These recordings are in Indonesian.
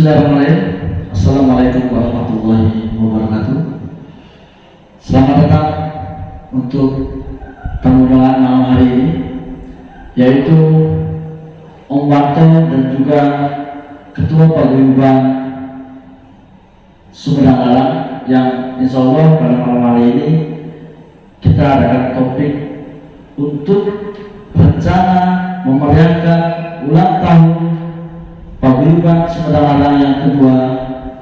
Bismillahirrahmanirrahim. Assalamualaikum warahmatullahi wabarakatuh. Selamat datang untuk tamu undangan malam hari ini, yaitu Om Wanto dan juga Ketua Paguyuban Sumedang Larang, yang insya Allah pada malam hari ini kita adakan topik untuk rencana memeriahkan ulang tahun Paguyuban Sumedang Larang yang kedua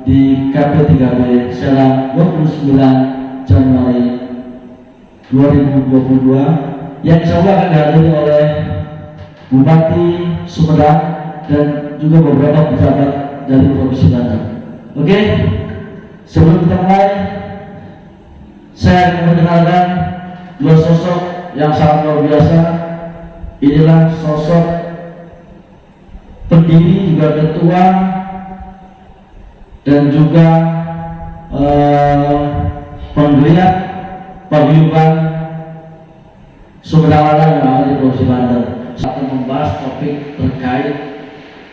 di KP3B Serang 29 Januari 2022, yang insya Allah akan dihadiri oleh Bupati Sumedang dan juga beberapa pejabat dari Provinsi Banten. Oke, sebelum kita mulai, saya akan memperkenalkan dua sosok yang sangat luar biasa. Inilah sosok pendiri, juga ketua, dan juga penggeliat Paguyuban Sumedang Larang yang ada di Provinsi Banten. Saya akan membahas topik terkait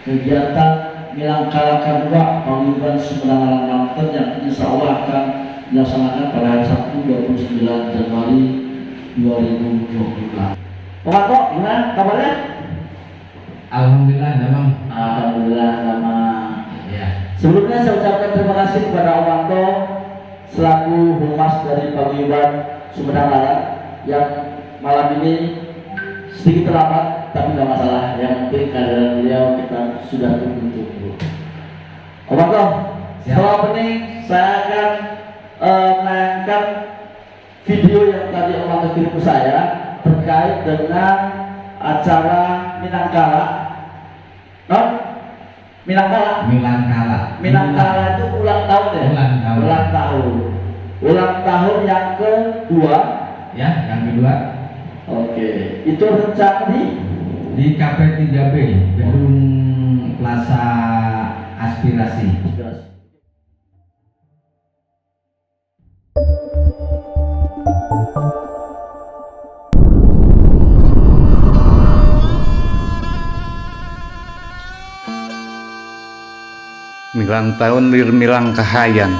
kegiatan Milangkala kedua Paguyuban Sumedang Larang Banten yang insya Allah akan dilaksanakan pada hari Sabtu 29 Januari 2022. Pak Anto, gimana kabarnya? Alhamdulillah, Damang. Alhamdulillah, sama. Ya. Sebelumnya saya ucapkan terima kasih kepada Om Wanto selaku humas dari Paguyuban Sumedang Larang yang malam ini sedikit terlambat, tapi tidak masalah. Yang penting kehadiran beliau kita sudah tunggu-tunggu. Om Wanto, setelah opening saya akan menayangkan video yang tadi Om Wanto kirim ke saya terkait dengan acara Minangkala. Minangkala itu ulang tahun ya? Ulang tahun yang kedua. Ya, yang kedua. Oke, itu rencana Di KP3B, Gedung Plaza Aspirasi. Milang tahun lir milang kahayan,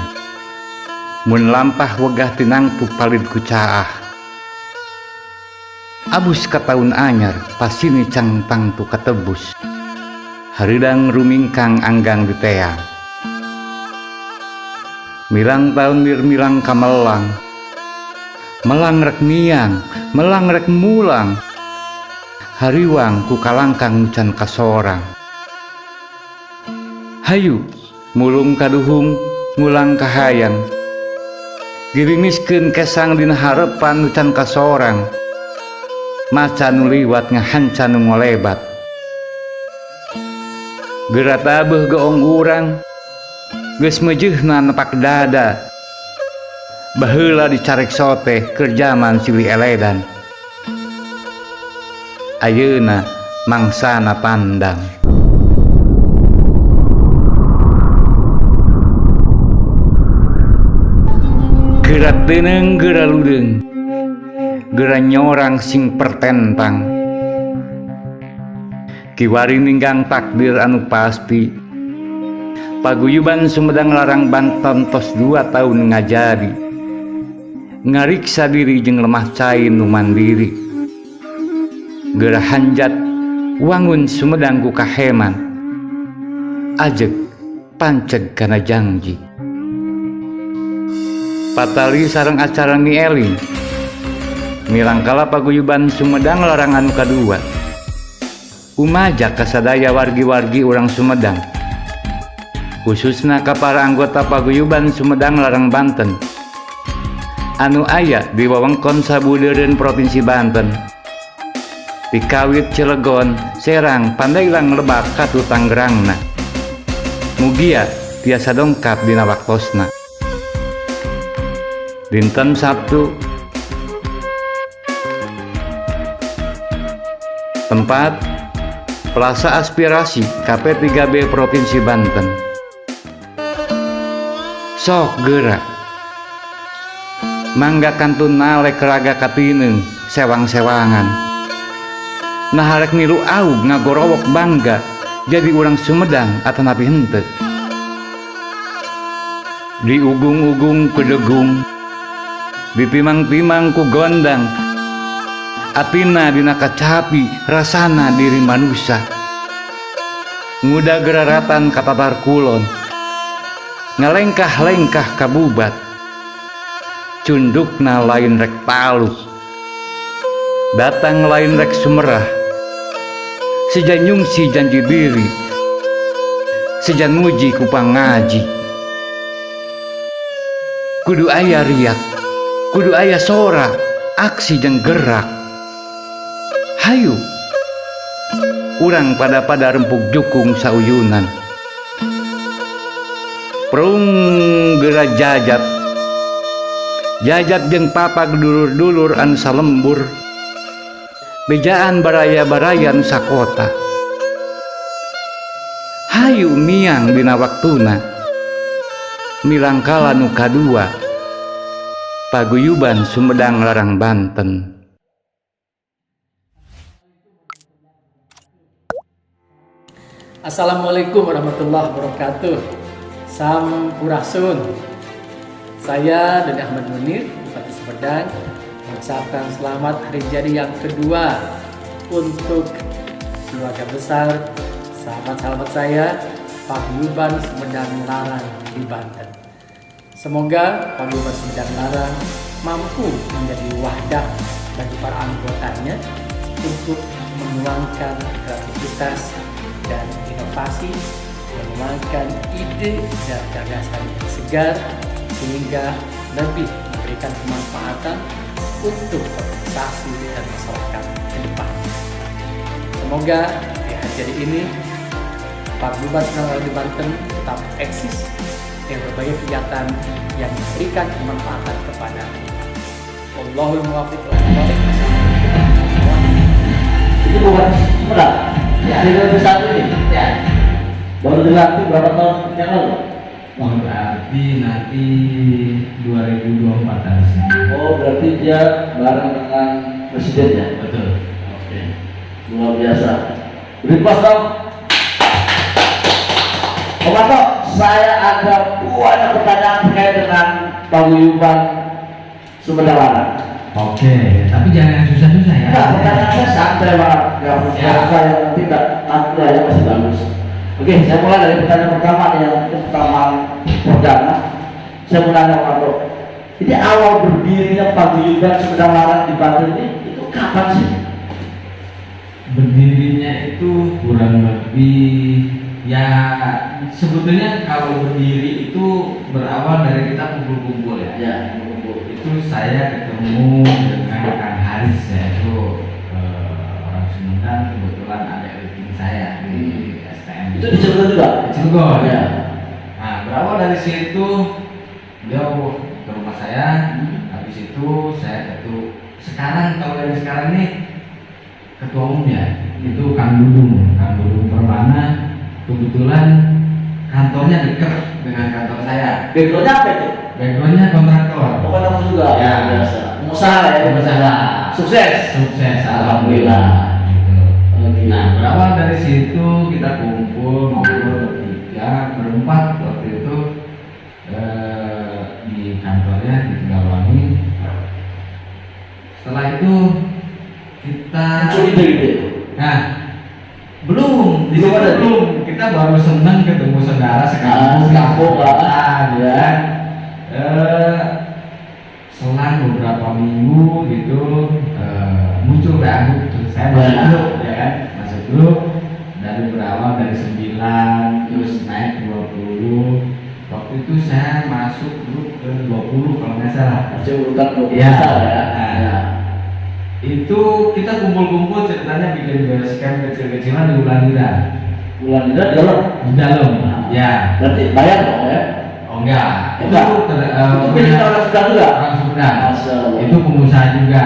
mun lampah wegah tinangtu palid kucaah. Abus ka taun anyar pasini cangtang tu katebus, haridang rumingkang anggang diteang. Milang tahun lir milang kamelang, melang rek niang, melang rek mulang, hariwang ku kalangkang nucan kasorang. Hayu mulung kaduhung ngulang kahayan, girimiskeun kesang dina harepan nucan kasorang, maca nu liwat ngahancan nu ngolebat. Geura tabeuh geong urang geus meujeuhna nepak dada, baheula dicarek soteh keur jaman silih eledan, ayeuna mangsana pandang. Geura teuneng geura ludeung, geura nyorang sing pertentang, kiwari ninggang takdir anu pasti. Paguyuban Sumedang Larang Banten tos 2 tahun ngajadi, ngariksa diri jeung lemah cai nu mandiri. Geura hanjat wangun Sumedang ku kaheman, ajeg panceg kana janji. Patali sareng acara nieling, milangkala Paguyuban Sumedang Larang anu kadua, umajak kasadaya wargi-wargi urang Sumedang, khususna ka para anggota Paguyuban Sumedang Larang Banten anu aya di wewengkon sabudeureun Provinsi Banten, di Kawit, Cilegon, Serang, Pandailang, Lebak, katu Tanggerangna. Mugia tiasa dongkap dina waktosna. Dinten Sabtu, tempat Plaza Aspirasi KP3B Provinsi Banten. Sok geura mangga kantun nalek raga katineng sewang-sewangan, nah arek nilu aug ngagorowok bangga jadi urang Sumedang atanapi henteu. di ugung-ugung ku degung, di timang-timang ku gondang, atina dina kacapi rasana diri manusia. Nguda geraratan kapabar kulon, ngalengkah-lengkah kabubat, cundukna lain rek palu, datang lain rek sumerah, sejan nyungsi janji diri, sejan muji kupang ngaji. Kudu aya riak, kudu aya sora, aksi jeung gerak. Hayu, urang pada rempuk jukung sauyunan. Perung geura jajab, jajab jeung papag dulur-dulur anu salembur, bejaan baraya-baraya anu sakota. Hayu miang dina waktuna, milangkala nu kadua, paguyuban Sumedang Larang Banten. Assalamualaikum warahmatullahi wabarakatuh. Sampurasun. Saya Dodi Ahmad Munir, Bupati Sumedang, mengucapkan selamat hari jadi yang kedua untuk keluarga besar, sahabat-sahabat saya, Paguyuban Sumedang Larang di Banten. Semoga Paguyuban Sumedang Larang mampu menjadi wadah bagi para anggotanya untuk menuangkan kreativitas dan inovasi, mengembangkan ide dan gagasan yang segar sehingga lebih memberikan kemanfaatan untuk organisasi dan masyarakat ke depan. Semoga di hari jadi ini Paguyuban Sumedang Larang di Banten tetap eksis dengan berbagai kegiatan yang memberikan kemanfaatan kepada Allahul muwaffiq wal hidayah. Itu bukan Sumedang. Ya, di besar ini. Ya. Baru dilatih berapa tahun yang lalu? Oh, berarti nanti 2024 harusnya. Oh, berarti dia bareng dengan presiden ya? Betul. Oke. Luar biasa. Beri pas dong. Om Anto, saya ada banyak pertanyaan terkait dengan Paguyuban Sumedang Larang. Oke, tapi jangan yang susah-susah ya. Nah, pertanyaan saya santai banget. Gak usah yang tidak nanti lah yang masih bagus. Oke, saya mulai dari pertanyaan pertama yang pertama perdana. Saya mau nanya Om Anto. Jadi awal berdirinya Paguyuban Sumedang Larang di Banten ini itu kapan sih? Berdirinya itu kurang lebih ya, sebetulnya kalau berdiri itu berawal dari kita kumpul-kumpul ya. Ya, Itu saya ketemu dengan Kang Haris ya, itu orang Sumedang, kebetulan ada meeting saya di STM. itu di Cilegon juga? Di Cilegon. Ya. Nah, berawal dari situ beliau ke rumah saya. Habis itu saya ketemu. Sekarang kalau yang sekarang nih ketua umumnya itu Kang Dudung Permana. Kebetulan kantornya dekat dengan kantor saya. Backgroundnya apa itu? Backgroundnya kontraktor. Bukan aku juga. Ya. Biasa. Pengusaha ya. Pengusaha. Sukses. Sukses, Alhamdulillah. Gitu. Oke. Nah, berawal dari situ kita kumpul ngobrol bertiga, berempat waktu itu di kantornya di Tegalwangi. Setelah itu kita Muncul ide-ide. Nah, belum di situ Belum ada. belum. Kita baru senang ketemu saudara sekampung. Sekampung lah. Ya. Selang beberapa minggu gitu muncul WA grup. Saya masuk Ya. grup ya kan, masuk grup dari berawal dari 9 terus naik 20. Waktu itu saya masuk grup ke 20 kalau nggak salah. Masih urutan 20 Ya. besar ya. Nah, Ya. itu kita kumpul-kumpul ceritanya bikin basecamp kecil-kecilan di Ulandira. Bulan ini di dalam. Di dalam. Ya. Berarti bayar dong ya? Oh enggak. Enggak. Itu milik orang Sumedang juga. orang Sumedang. Masya Allah. Itu pengusaha juga.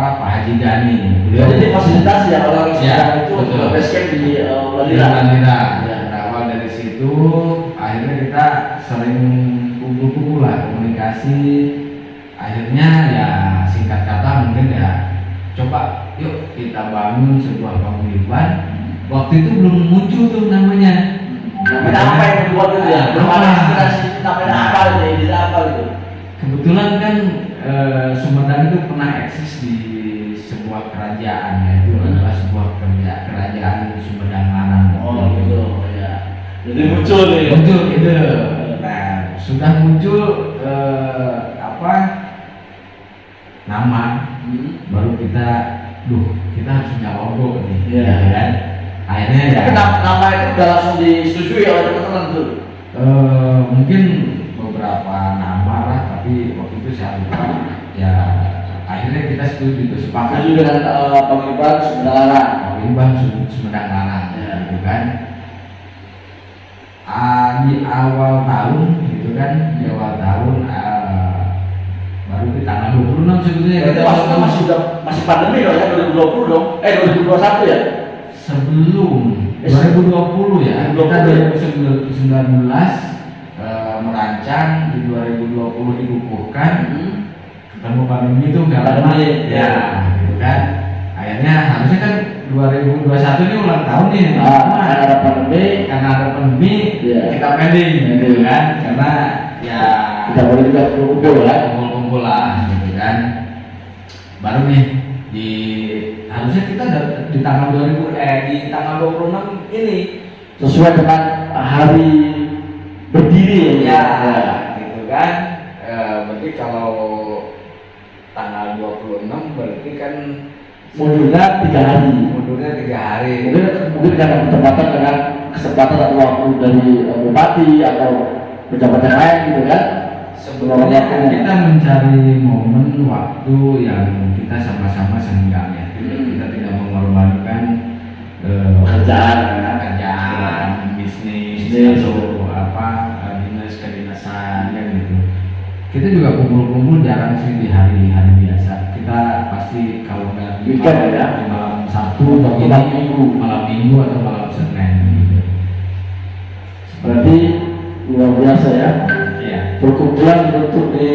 Pak Haji Gani. Jadi fasilitasi ya kalau orang Ya, Sumedang itu betul. basecamp di Di Ulandira. Ulandira. Ya. Berawal dari situ, akhirnya kita sering kumpul-kumpul lah, komunikasi. Akhirnya ya singkat kata mungkin ya coba yuk kita bangun sebuah paguyuban. Waktu itu belum muncul tuh namanya. Namanya apa yang dibuat itu ya? Belum ada inspirasi namanya apa itu? Ide apa itu? Kebetulan kan Sumedang itu pernah eksis di sebuah kerajaan, yaitu adalah sebuah kerajaan Sumedang Larang. Oh gitu ya. Jadi muncul nih. Muncul ide. Nah, sudah muncul nama, baru kita harus punya logo nih, Iya. ya kan? Akhirnya ya. Tapi nama itu udah langsung disetujui oleh teman-teman tuh. Mungkin beberapa nama lah, tapi waktu itu saya lupa. Ya, akhirnya kita setuju sepakat Setuju dengan paguyuban Sumedang Larang. Paguyuban Sumedang Larang, Ya. gitu kan? Di awal tahun, gitu kan? Di awal tahun baru di tanggal 26 sebetulnya. Berarti maksudnya masih pandemi dong ya 2020 dong? 2021 ya? Sebelum 2020 ya, kita 2019 merancang, di 2020 dikukuhkan, ketemu pandemi itu nggak lama, ya, gitu kan. Akhirnya harusnya kan 2021 ini ulang tahun nih, Karena ada pandemi, ya. Kita pending, gitu kan, karena ya kita boleh juga kumpul ya. kumpul lah, gitu kan. Baru nih harusnya kita di tanggal 26 ini Sesuai dengan hari berdiri ya, gitu kan. Berarti kalau tanggal 26 berarti kan mundurnya 3 hari. Mungkin karena bertepatan dengan kesempatan atau waktu dari bupati atau pejabat yang lain gitu kan. Sebenarnya kita mencari momen waktu yang kita sama-sama senggang ya. Kita tidak mengorbankan kerjaan, bisnis atau dinas kedinasan kan gitu. Kita juga kumpul-kumpul jarang sih di hari-hari biasa. Kita pasti kalau nggak di malam Sabtu, malam Minggu atau malam Senin gitu. Berarti luar biasa ya. Iya. Perkumpulan dibentuk di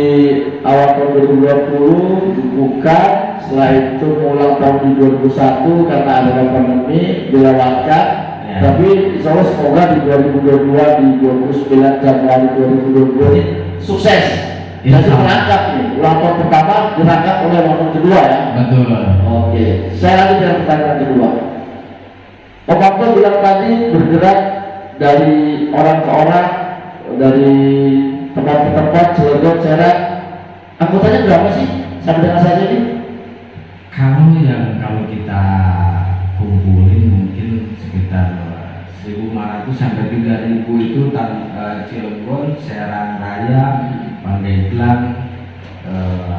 awal tahun 2020 dibuka, setelah itu ulang tahun di 2021 karena ada pandemi dilewatkan. Ya. Tapi insya Allah semoga di 2022 di 29 Januari 2022 ini sukses. Jadi merangkap nih, ulang tahun pertama dirangkap oleh ulang tahun kedua ya. Betul. Oke, saya lanjut dengan pertanyaan kedua. Om Abdul bilang tadi bergerak dari orang ke orang, dari tempat ke tempat, Cilegon, Serang. Anggotanya berapa sih sampai dengan saat ini? Kalau kita kumpulin mungkin sekitar 1.500 sampai 3.000 itu Cilegon, Serang Raya, Pandeglang,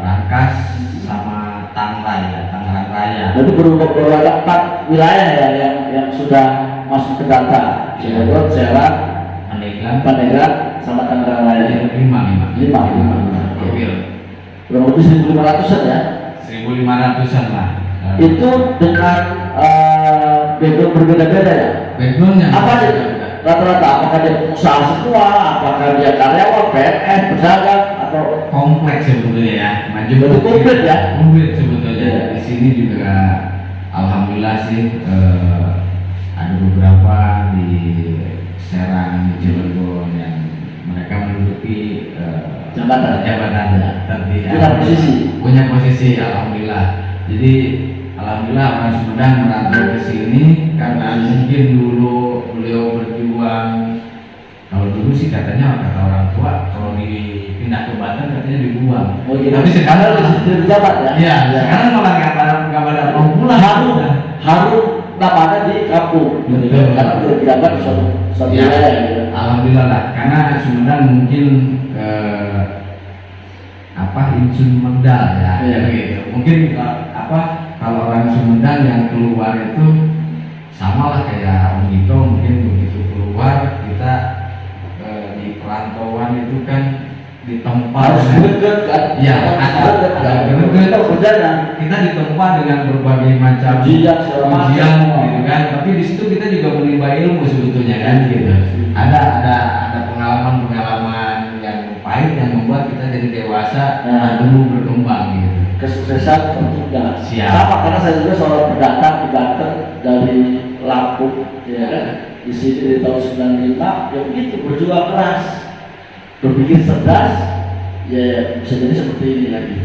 Rangkas sama Tangerang Raya. Berarti baru ada 4 wilayah ya yang sudah masuk ke data. Cilegon, Serang, Pandeglang, sama Tangerang Raya. 5. Kurang lebih 1.500-an ya. 1.500-an lah. Itu dengan background berbeda-beda ya. Backgroundnya Apa aja rata-rata? Apakah dia pengusaha semua? Apakah dia karyawan, PNS, pedagang, atau kompleks sebetulnya ya. Maju Berarti komplit ya? Komplit sebetulnya. Iya. Di sini juga alhamdulillah sih ada beberapa di Serang, di Cilegon yang mereka menduduki jabatan tertentu punya posisi alhamdulillah. Jadi alhamdulillah orang Sumedang merantau ke sini karena mungkin dulu beliau berjuang. Kalau dulu sih katanya kata orang tua kalau dipindah ke Banten katanya dibuang. Tapi sekarang jadi pejabat ya. Iya, sekarang malah nggak pada mau pulang. Harus namanya di kampung. Betul. Karena dia pejabat di suatu Ya, wilayah. Gitu. alhamdulillah lah. Karena Sumedang mungkin insun medal ya, Iya. gitu. Mungkin kalau orang Sumedang yang keluar itu sama lah kayak Om Gito, mungkin begitu keluar kita di perantauan itu kan di tempat Harus greget kan? ya ada greget. Kita ditempa dengan berbagai macam ujian gitu kan. Tapi di situ kita juga menimba ilmu sebetulnya kan gitu. Ada pengalaman yang pahit yang membuat kita jadi dewasa dan dulu berkembang gitu. Kesuksesan tertunda. Siap. Sama karena saya juga seorang pendatang di Banten dari Lampung, ya kan? Di sini di tahun 95, ya begitu berjuang keras, berpikir cerdas, ya bisa jadi seperti ini lagi.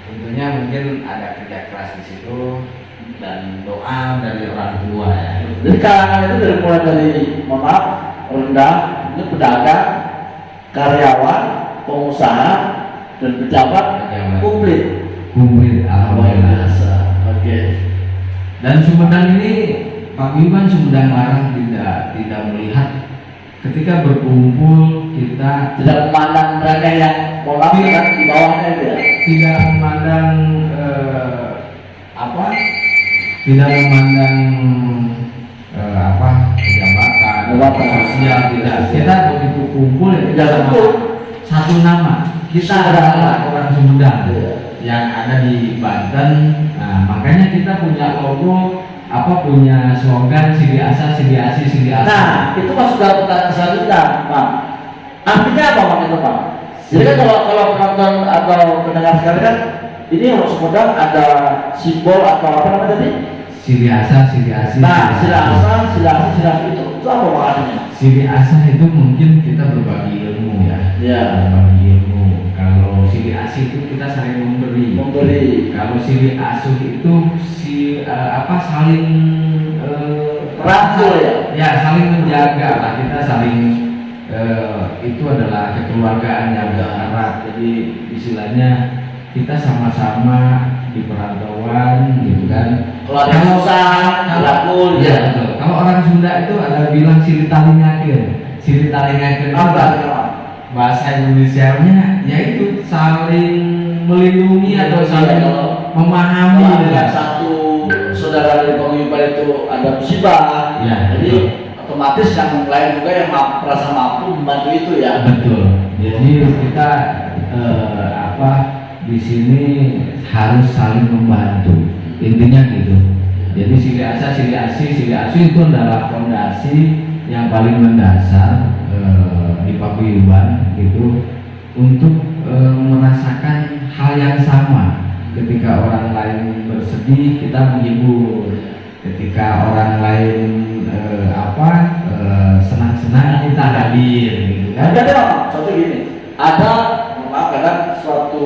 Tentunya mungkin ada kerja keras di situ dan doa dari orang tua ya. Jadi kalangan itu dari mulai dari mohon maaf rendah, ini pedagang, karyawan, pengusaha, dan pejabat Pejabat. komplit. Kumplit, Luar alhamdulillah. biasa. Oke. Dan Sumedang ini Pak Guyuban Sumedang Larang tidak melihat ketika berkumpul kita Tidak memandang mereka yang mohon maaf Tidak. kan di bawahnya itu ya. tidak memandang tidak memandang jabatan Jabatan. sosial, tidak. Kita begitu kumpul ya kita Tidak sama kumpul. satu nama. Kita adalah orang Sumedang Iya. yang ada di Banten. Nah, makanya kita punya logo, punya slogan Sili Asa, Sili Asi, Sili Asa. Nah, itu masuk dalam pertanyaan selanjutnya, Pak. Artinya apa Pak itu, Pak? Jadi kan kalau penonton atau pendengar sekalian kan, ini orang Sumedang ada simbol atau apa namanya tadi? Sili Asa, Sili Asi. Nah, Sili sila Asi. asa, sila asa, sila asa itu apa maknanya? Sili Asa itu mungkin kita berbagi ilmu ya. Ya, Berbagi ilmu. Kalau Sili Asi itu kita saling memberi. memberi. Kalau Sili Asuh itu saling Rangkul ya? Ya, saling menjaga lah, kita saling itu adalah kekeluargaan yang erat. Jadi istilahnya kita sama-sama di perantauan gitu kan. Kalau ada yang susah, rangkul ya ya. betul. Kalau orang Sunda itu ada bilang sili talingakeun. Sili talingakeun itu Apa artinya? bahasa Indonesianya yaitu saling melindungi atau saling memahami Kalau gitu ada kan. satu saudara dari penguyupan itu ada musibah, Ya, jadi betul. otomatis yang lain juga yang merasa mampu membantu itu ya. Betul. Jadi kita di sini harus saling membantu. Intinya gitu. Jadi Sili Asa, Sili Asi, Sili Asu itu adalah fondasi yang paling mendasar di paguyuban gitu untuk merasakan hal yang sama. Ketika orang lain bersedih, kita menghibur. Ketika orang lain senang-senang, kita hadir gitu kan. Ada contoh gini, ada maaf kadang suatu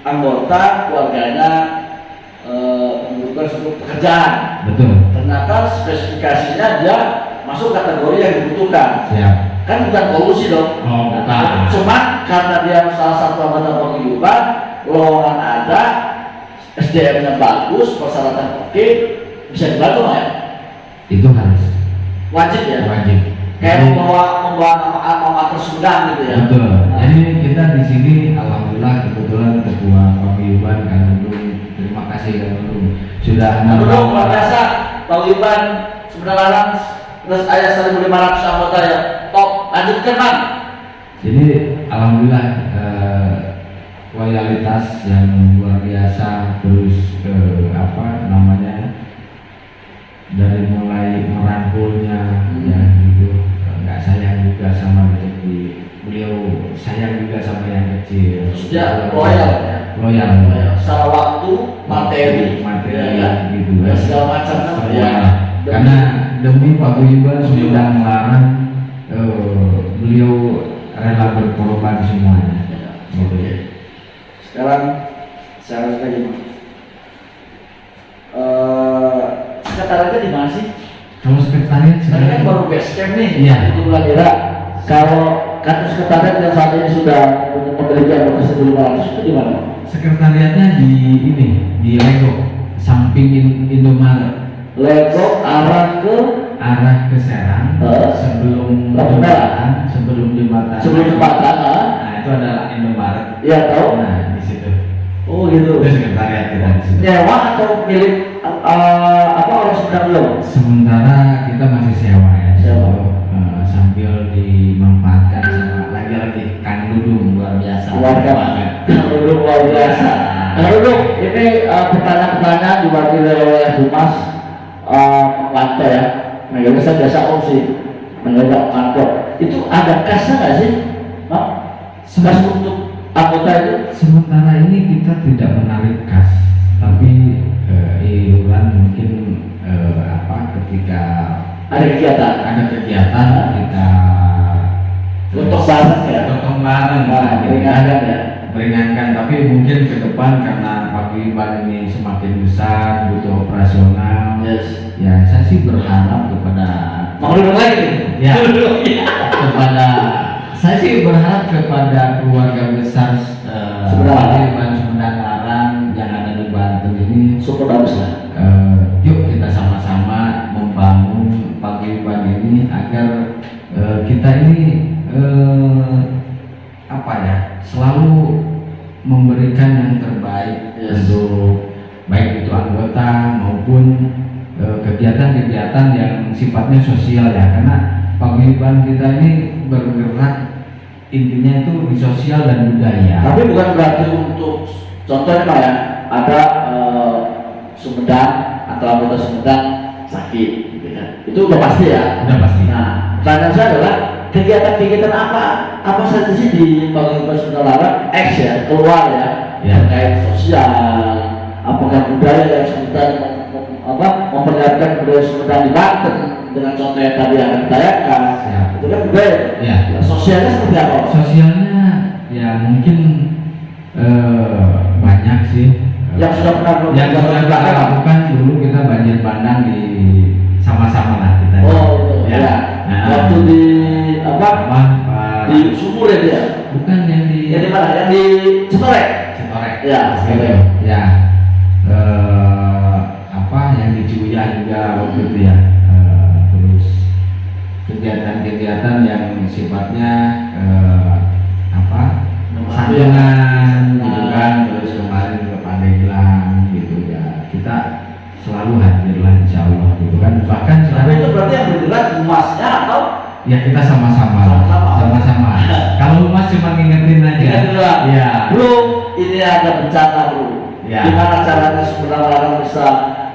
anggota keluarganya membutuhkan suatu pekerjaan. Betul. Ternyata spesifikasinya dia masuk kategori yang dibutuhkan. Siap. Kan bukan polusi dong. Oh, bukan. Cuma karena dia salah satu anggota paguyuban, lowongan ada, SDM-nya bagus, persyaratan oke, bisa dibantu nggak ya? Itu harus Wajib ya. wajib. Kayak Jadi, membawa nama Sumedang gitu ya. betul. Jadi kita di sini alhamdulillah kebetulan ketua paguyuban Kang Dudung, terima kasih Kang Dudung sudah Dudung luar biasa, paguyuban Sumedang Larang terus ayah 1.500 anggota ya. Top, lanjutkan Bang. Jadi alhamdulillah loyalitas yang luar biasa, terus dari mulai merangkulnya ya gitu, nggak sayang juga sama rezeki beliau, sayang juga sama yang kecil. Terus dia loyal ya. Loyal. Secara waktu, materi, ya, gitu ya, kan. segala macam Semua. ya. Karena demi paguyuban Sumedang Larang beliau rela berkorban semuanya. Gitu. Oke. Sekarang saya harus lagi sekretariatnya di mana sih? Kalau sekretariat Sekarang kan baru base camp nih. Iya. Di bulan Ira. Kalau kantor sekretariat yang saat ini sudah memiliki anggota 1.500 itu di mana? sekretariatnya di Lego samping Indomaret, Lego arah ke Serang sebelum Lampu merah. sebelum jembatan jembatan. Nah itu adalah Indomaret. Iya tahu. Nah di situ Oh gitu. itu sekretariat kita di situ. Nyewa atau milik orang Sumedang dulu? Sementara kita masih sewa ya di Sewa. situ, sambil dimanfaatkan sama lagi-lagi Kang Dudung luar biasa. Keluarga banget. Dudung luar biasa. Nah Dudung, ini pertanyaan-pertanyaan diwakili oleh Humas Manto ya. Manggilnya saya biasa Om sih, manggilnya Manto. Itu ada kasnya nggak sih? Kas untuk anggota itu? Sementara ini kita tidak menarik kas, tapi iuran mungkin ketika Ada kegiatan. kita Gotong bareng ya. gotong bareng Nah, lah, gitu kan. meringankan ya. Meringankan, tapi mungkin ke depan karena paguyuban ini semakin besar, butuh operasional. Yes. Ya, saya sih berharap kepada Mau duduk lagi? Ya. kepada saya sih berharap kepada keluarga besar paguyuban Sumedang Larang yang ada di Banten ini, Super bagus lah. yuk kita sama-sama membangun paguyuban ini agar kita ini selalu memberikan yang terbaik untuk baik itu anggota maupun kegiatan-kegiatan yang sifatnya sosial ya, karena paguyuban kita ini bergerak intinya itu di sosial dan budaya. Tapi bukan berarti untuk contohnya Pak ya, ada Sumedang atau anggota Sumedang sakit, gitu kan? Itu udah pasti ya. Udah pasti. Nah, pertanyaan saya adalah kegiatan-kegiatan apa saja sih di paguyuban Sumedang Larang X ya, keluar ya, terkait sosial, apakah budaya yang sekitar memperlihatkan budaya Sumedang di Banten dengan contoh yang tadi akan ditayangkan, itu kan budaya. Ya. Sosialnya seperti apa? Sosialnya ya mungkin banyak sih. Yang sudah pernah kita lakukan dulu, kita banjir bandang di sama-sama lah kita. Oh itu ya. Nah, waktu di di sumur ya dia. Bukan yang di. Yang di mana? Yang di Cetorek. Cetorek. Ya. Gitu. Ya. Yang di Ciwiyah juga waktu itu ya. Terus kegiatan-kegiatan yang sifatnya santunan gitu kan, terus kemarin ke Pandeglang gitu ya, kita selalu hadir lah insya Allah gitu kan. Bahkan Tapi itu berarti yang bergerak humasnya atau ya kita sama-sama kalau humas cuma ngingetin aja ya. Bro, ini ada bencana bro ya. Gimana caranya Sumedang Larang bisa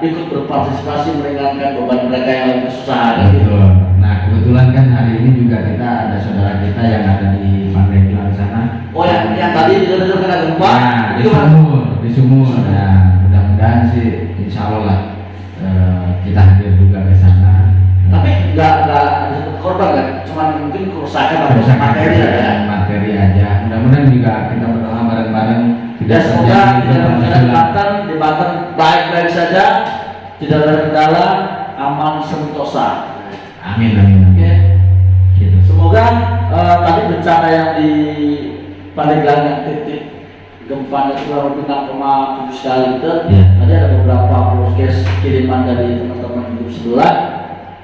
ikut berpartisipasi meringankan beban mereka yang lagi kesusahan gitu. Nah kebetulan kan hari ini juga kita ada saudara kita yang ada di Pandeglang sana. Oh yang tadi dengar kena gempa? Nah, di sumur. Nah mudah-mudahan sih insya Allah lah kita hadir juga ke sana. Tapi nggak disebut korban kan? Cuman mungkin kerusakan atau materi aja. Mudah-mudahan juga kita berdoa bareng-bareng tidak terjadi di Banten baik-baik saja, tidak ada kendala, aman sentosa. Amin. Oke. Gitu. Semoga tadi bencana yang di Pandeglang yang titik gempanya kurang lebih 6,7 skala Richter. Tadi ada beberapa broadcast kiriman dari teman-teman grup sebelah.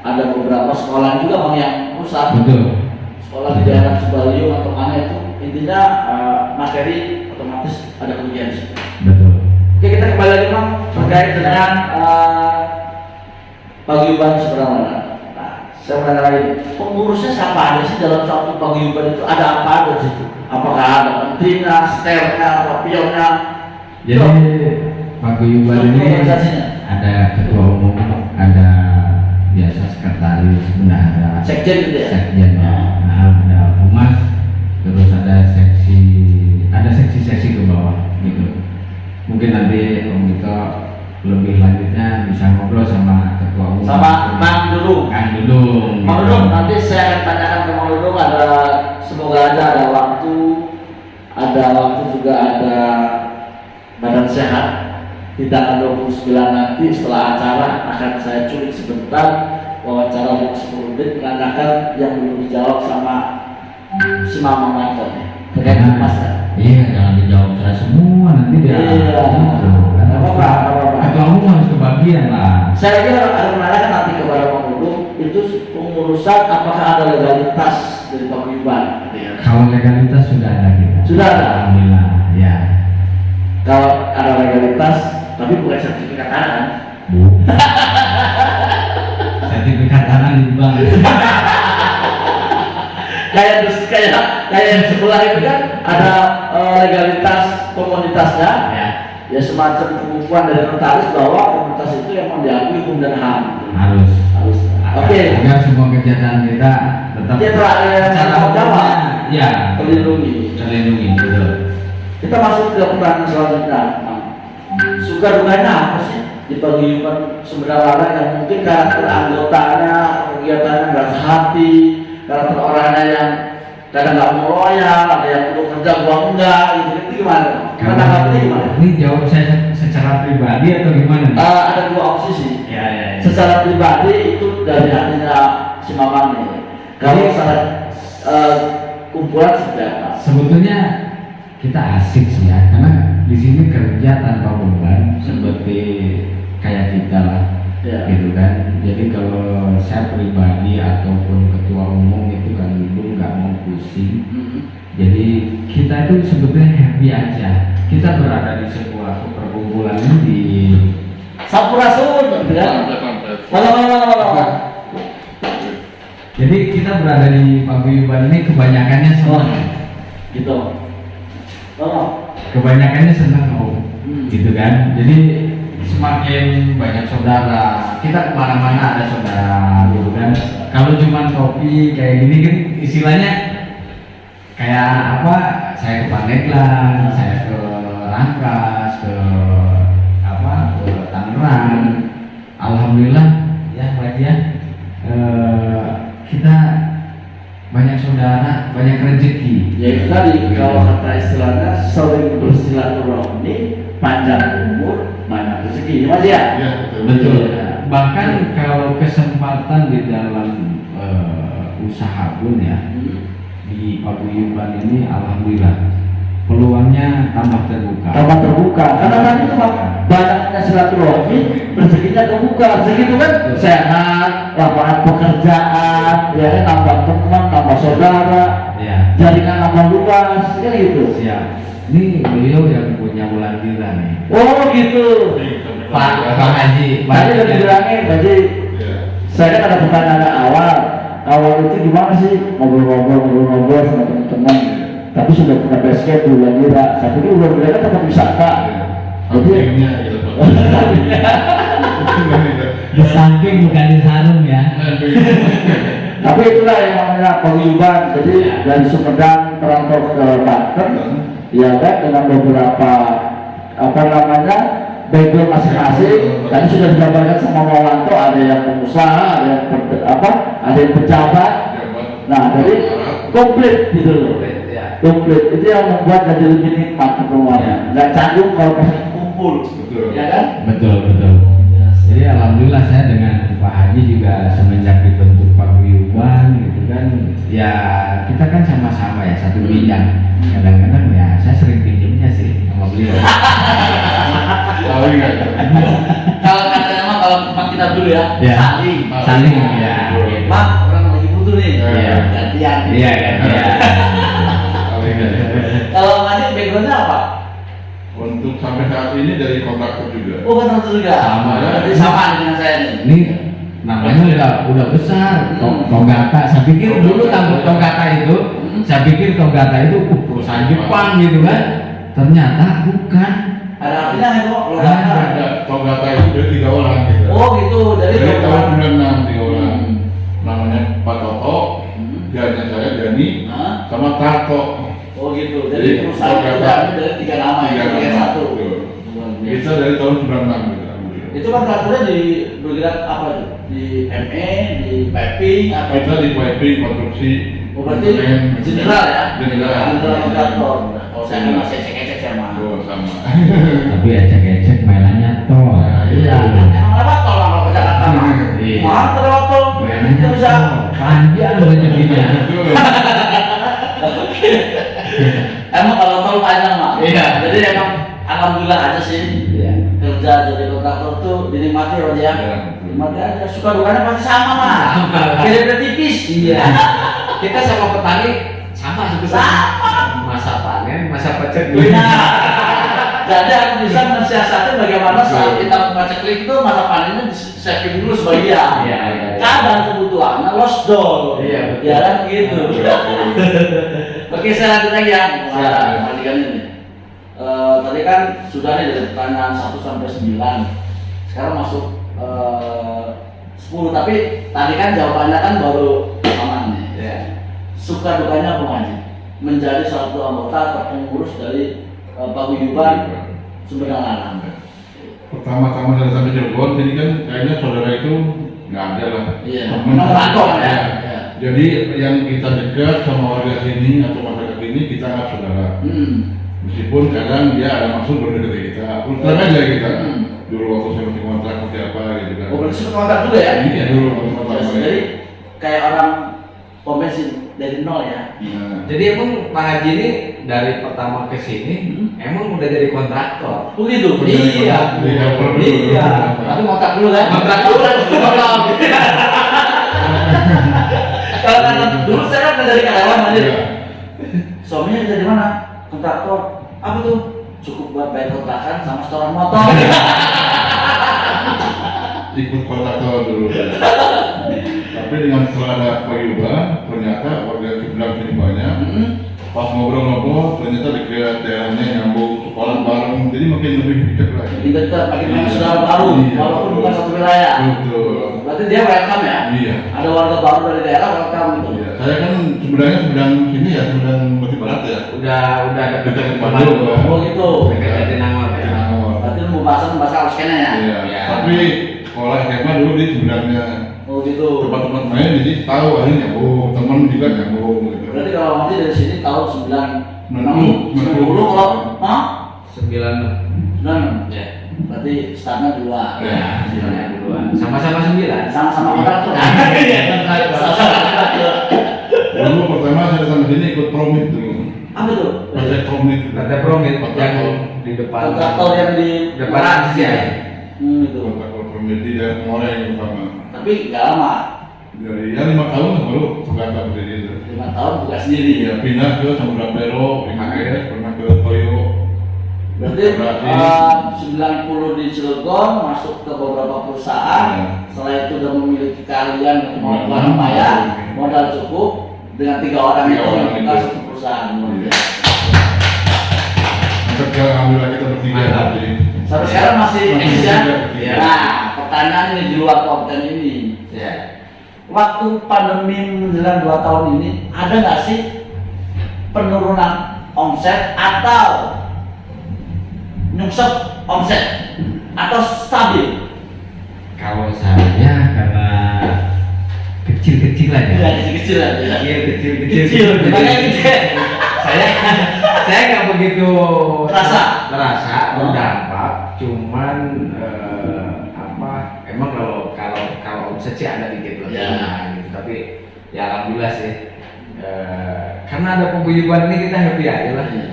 Ada beberapa sekolah juga bang yang rusak. Betul. Sekolah di daerah Cibaliung atau mana itu intinya materi otomatis ada kerugian. Betul. Oke, kita kembali lagi bang terkait dengan paguyuban Sumedang Larang. Nah, saya mau nanya lagi, pengurusnya siapa aja sih dalam satu paguyuban itu? Ada apa aja di situ? Apakah ada menterinya, sternya, atau pionnya? Jadi paguyuban ini ada ketua umum, ada biasa sekretaris, bendahara, sekjen gitu ya? Sekjennya, ada humas, terus ada seksi ke bawah gitu. Mungkin nanti Om Gito lebih lanjutnya bisa ngobrol sama ketua umum, sama Mang Dudung. Mang Dudung, nanti saya akan tanyakan ke Mang Dudung, semoga aja ada waktu juga ada badan sehat di tanggal 29 nanti setelah acara akan saya culik sebentar wawancara 10 menit menanyakan yang belum dijawab sama si Mama Manton terkait Mas ya. Iya, jangan dijawab saya semua nanti dia. Iya. Apa-apa. Ketua umum harus kebagian lah. Saya kira akan menanyakan nanti kepada Mang Dudung itu pengurusan apakah ada legalitas dari paguyuban. Kalau legalitas sudah ada kita. Sudah ada. Alhamdulillah. Ya. Kalau ada legalitas, tapi bukan sertifikat tanah. Sertifikat tanah di bank. kayak yang sebelah itu kan ada legalitas komunitasnya. Ya semacam pengukuhan dari notaris bahwa komunitas itu yang diakui hukum dan HAM. Harus. Oke. Agar semua kegiatan kita tetap secara hukum ya terlindungi. Betul. Kita masuk ke pertanyaan selanjutnya. Suka dukanya apa sih di paguyuban Sumedang Larang yang mungkin karakter anggotanya, kegiatannya nggak sehati, karakter orangnya yang kadang nggak mau loyal, ada yang perlu kerja gua enggak, gitu itu gimana? Penanggapannya gimana? Ini jawab saya secara pribadi atau gimana? Ada dua opsi sih. Ya. Secara pribadi itu dari hatinya si Mamang nih. Kalau secara kumpulan seperti apa? Sebetulnya kita asik sih ya, karena di sini kerja tanpa beban seperti kayak kita lah, Ya. gitu kan. Jadi kalau saya pribadi ataupun ketua umum itu kan dulu nggak mau pusing. Jadi kita itu sebetulnya happy aja. Kita berada di sebuah perkumpulan ini di Sampurasun, gitu kan? Malah. Jadi kita berada di paguyuban ini kebanyakannya senang, Gitu. Oh. kebanyakannya senang om, Hmm. gitu kan. Jadi semakin banyak saudara, kita kemana-mana ada saudara, gitu kan. Kalau cuma kopi kayak gini kan istilahnya kayak apa? Saya ke Pandeglang, saya ke Rangkas, ke apa? Ke Tangerang. Alhamdulillah ya Pak Haji ya. Kita banyak saudara, banyak rezeki. Ya itu tadi kalau kata istilahnya sering bersilaturahmi, panjang umur, banyak rezeki. Mas ya? Ya, Betul. Bahkan kalau kesempatan di dalam usaha pun ya di paguyuban ini, alhamdulillah peluangnya tambah terbuka. Tambah terbuka. Karena tadi itu banyaknya silaturahmi, rezekinya terbuka. Rezeki itu kan sehat, lapangan pekerjaan, ya kan, nambah teman, nambah saudara, Ya, jaringan nambah luas, kan gitu. siap. Ini beliau yang punya Wulandira nih. Oh gitu. Pak Haji. Tadi udah dibilangin, tadi saya kan ada pertanyaan awal itu gimana sih ngobrol-ngobrol sama teman-teman, tapi sudah punya basket dulu lagi lah. Saya pikir udah mereka tempat wisata. Jadi Di samping bukan di sarung ya. tapi itulah yang namanya paguyuban. Jadi dari Sumedang merantau ke Banten, ya kan, dengan beberapa apa namanya background masing-masing. Tadi sudah dijabarkan sama Mawanto, ada yang pengusaha, ada yang ada yang pejabat. Nah, jadi komplit gitu loh. Ya. Komplit itu yang membuat jadi lebih nikmat pertemuannya. Nggak canggung kalau pas kumpul, ya kan? Betul. Jadi alhamdulillah saya dengan Pak Haji juga semenjak dibentuk paguyuban gitu kan, ya kita kan sama-sama ya satu bidang. Kadang-kadang ya saya sering pinjemnya sih sama beliau. Kalau katanya mah kalau tempat kita dulu ya, Ya. Saling ya. Mak, orang lagi butuh nih, Iya. gantian. Iya kan ya. Kalau ngaji backgroundnya apa? Untuk sampai saat ini dari kontraktor juga. Oh, kan juga. Sama ya. Berarti sama dengan saya nih. Ini namanya udah besar, Togata. Saya pikir dulu tampuk Togata itu, saya pikir Togata itu perusahaan Jepang gitu kan. Ternyata bukan. Ada artinya nggak kok? Ada Togata itu dari 3 orang gitu. Oh gitu, dari Tahun 96 3 orang. Namanya Pak Toto, dianya saya Dani, Hah? sama Tarto. Oh gitu, jadi perusahaan itu Togata. dari 3 nama ya, Tiga sebagai nama. satu. Betul. Luar biasa. Kita dari tahun 96 gitu. Itu kan traktornya di bergerak apa tuh? Di ME, di piping atau Kita di piping konstruksi. Oh berarti semen, general ya? General. Kontraktor. Kalau saya kan masih ecek-ecek sama. Oh, sama. Tapi ecek-ecek mainannya tol. Iya, emang lewat tol lah kalau ke Jakarta mah. Iya. Mahal tuh lewat tol. Mainannya Itu bisa. panjang rezekinya. Betul. Emang kalau tol panjang mah. Iya. Jadi emang alhamdulillah aja sih. Iya. Kerja jadi kontraktor tuh dinikmati aja. Iya, betul. Nikmati aja. Suka dukanya pasti sama mah. Beda tipis. Iya. Kita sama petani sama sebetulnya. Sama. Masa panen, masa pecek. Nah, jadi aku bisa mensiasati bagaimana saat kita paceklik itu masa panennya di saving dulu sebagian. Iya, iya. Kadang kebutuhannya lost doll. Iya, betul. Ya kan gitu. Oke, saya lanjut lagi ya. Siap. Kembalikan ini. Tadi kan sudah nih dari pertanyaan 1 sampai 9. Sekarang masuk 10, tapi tadi kan jawabannya kan baru aman nih. Iya. Suka dukanya apa Haji? Menjadi satu anggota atau pengurus dari paguyuban Sumedang Larang. pertama-tama saya sampai Cirebon, jadi kan kayaknya saudara itu nggak ada lah. Iya. Temen. Nomor kantor ya. Ya. Iya. Jadi yang kita dekat sama warga sini atau masyarakat ini kita anggap saudara. Meskipun kadang dia ada maksud berdekati kita, ultra aja kita. Dulu waktu saya masih kontrak seperti apa gitu kan. Oh, berarti sempat kontak juga ya? Iya dulu waktu kontrak. Jadi kayak orang pom bensin dari nol ya. Nah, Jadi emang Pak Haji ini dari pertama ke sini emang udah jadi kontraktor. Begitu. Iya. Iya. Tapi kontak dulu kan? Kontrak dulu kan kontrak. Kalau karena dulu saya kan dari karyawan aja. Iya. Suaminya dari mana? Kontraktor. Apa tuh? Cukup buat bayar kontrakan sama setoran motor. Ikut kontraktor dulu. Tapi dengan setelah ada paguyuban, ternyata warga Cibilang sini banyak. Pas ngobrol-ngobrol, ternyata dekat daerahnya nyambung sekolah bareng, jadi makin lebih dekat lagi. Jadi dekat, makin banyak saudara baru, Iya, walaupun betul. bukan satu wilayah. Betul. Berarti dia welcome ya? Iya. Ada warga baru dari daerah welcome gitu. Iya. Saya kan sebenarnya sedang sini ya, sedang Batu Barat ya. Udah Dekat ke Bandung. Oh gitu. Dekat Jatinangor ya. Jatinangor. Berarti lu mau bahasa harus kena ya? Iya. Iya. Tapi sekolah SMA dulu di sebenarnya Oh gitu. tempat-tempat main, jadi tahu akhirnya nyambung, teman juga nyambung gitu. Berarti kalau nanti dari sini tahun 90 kalau hah? 9. 96. Ya. Berarti startnya dua. Ya, sebenarnya duluan. Sama-sama 9. Sama-sama kontraktor. Iya, kontraktor. Sama-sama kontraktor. Dulu pertama saya datang ke sini ikut promit dulu. Apa tuh? Project promit. Ada promit yang Kontraktor. di depan. Kontraktor yang di depan ya. Gitu. Kontraktor promit di daerah Ngoreng pertama. Tapi nggak lama. Dari ya 5 tahun lah baru tergantung berdiri itu. 5 tahun buka sendiri. Iya, pindah ke Samudra Pero, IHS, pernah ke Toyo. Berarti 90 di Cilegon masuk ke beberapa perusahaan. Iya. Setelah itu udah memiliki keahlian dan kemampuan Iya. lumayan, modal cukup dengan 3 orang 3 itu orang membuka itu. satu perusahaan. Luar Iya. biasa. Sekarang alhamdulillah kita bertiga Mantap. tadi. Sampai sekarang masih Masih eksis ya. bertiga. Nah, pertanyaan ini di luar konten ini. Ya. Waktu pandemi menjelang 2 tahun ini, ada nggak sih penurunan omset atau nyungsep omset atau stabil? Kalau saya karena kecil-kecil aja. Ya, kecil-kecil aja. Kecil. Kecil, makanya kecil. Saya nggak begitu Terasa? Oh. berdampak, cuman emang kalau omset sih ada dikit lebih, Ya. gitu. Tapi ya alhamdulillah sih. Karena ada paguyuban ini kita happy aja lah. Iya.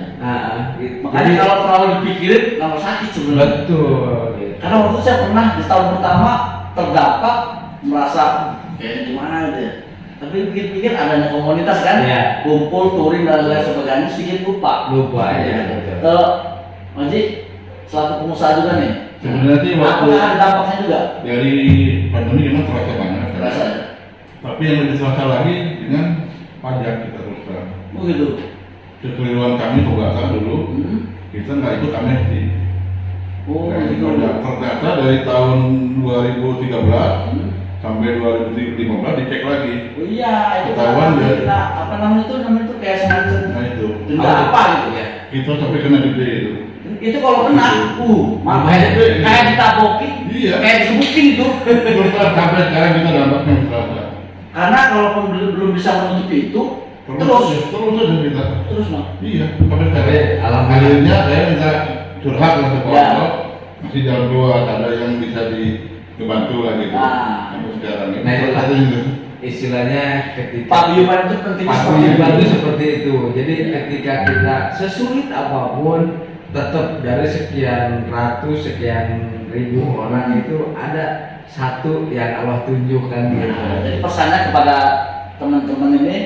Gitu. Makanya kalau terlalu dipikirin, nggak sakit sebenarnya. betul. Gitu. Karena waktu itu saya pernah di tahun pertama terdampak, merasa kayak gimana gitu ya. Tapi pikir-pikir adanya komunitas kan, Iya. kumpul, touring dan lain sebagainya, sedikit lupa. Lupa ya. Betul. Kalau Manji, selaku pengusaha juga nih, Sebenarnya sih waktu apakah ada dampaknya juga? dari pandemi memang terasa banyak. Terasa ya? Tapi yang lebih terasa lagi dengan pajak kita terus terang. Begitu. Kekeliruan kami Togata dulu, kita nggak ikut amnesti. Oh, Nggak ikut begitu. pajak. Ternyata dari tahun 2013 sampai 2015 dicek lagi. Oh iya, itu Ketahuan kan ya. kita apa namanya itu kayak semacam Nah itu denda apa gitu ya? kita sampai kena gede itu. Itu kalau kena, makanya kayak ditabokin, Iya. kayak digebukin itu. Terus sampai sekarang kita dampaknya terasa. Karena kalau belum bisa menutupi itu, Terus aja kita. terus no. Iya, sampai sekarang. Tapi alhamdulillah. Akhirnya saya minta curhat lah ke Ya. Pak masih jalan keluar, ada yang bisa dibantu lah gitu. Nah. Sampai sekarang. Nah, itulah. Satu itu. Istilahnya ketika Paguyuban itu pentingnya seperti paguyuban itu itu. seperti itu. Jadi ketika kita sesulit apapun, tetap dari sekian ratus, sekian ribu orang itu ada satu yang Allah tunjukkan gitu. Nah, jadi pesannya kepada teman-teman ini,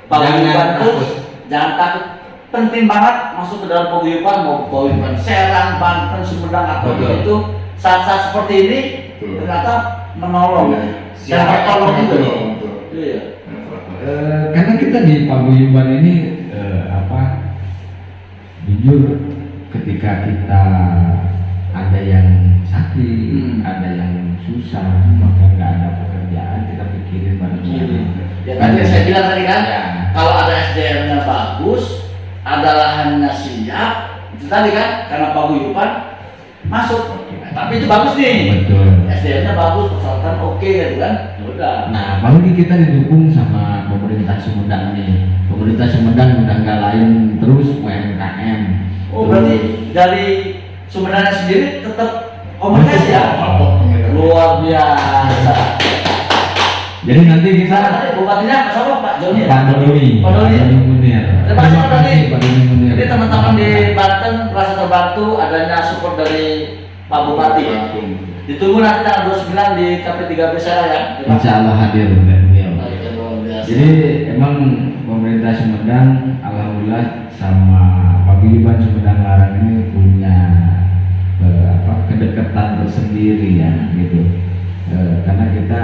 Jangan paguyuban itu takut. jangan takut. Penting banget masuk ke dalam paguyuban, mau paguyuban Serang, Banten, Sumedang atau Betul. itu saat-saat seperti ini Betul. ternyata menolong. Iya. Dan bertolong juga. Betul. Iya. Karena kita di paguyuban ini jujur ketika kita ada yang sakit, ada yang susah, maka nggak ada pekerjaan, kita pikirin bareng-bareng. Ya tadi saya bilang tadi kan, Ya. kalau ada SDM-nya bagus, ada lahannya siap, itu tadi kan karena paguyuban masuk. Tapi itu bagus nih. Betul. SDM-nya bagus, persyaratan oke gitu kan. Ya udah. Nah, apalagi kita didukung sama pemerintah Sumedang nih. Pemerintah Sumedang udah nggak lain terus UMKM. Oh, berarti dari Sumedang sendiri tetap komunikasi ya? Luar biasa. Jadi nanti kita Tadi bupatinya siapa Pak Joni? Pak Doni. Pak Doni. Munir. Terima kasih Pak Doni. Pak Doni Munir. Jadi teman-teman di Banten merasa terbantu adanya support dari Pak Bupati. Ditunggu nanti tanggal 29 di KP3B saya ya. Insya Allah hadir beliau. Luar biasa. Jadi emang pemerintah Sumedang alhamdulillah sama Paguyuban Sumedang Larang ini punya kedekatan tersendiri ya gitu. Karena kita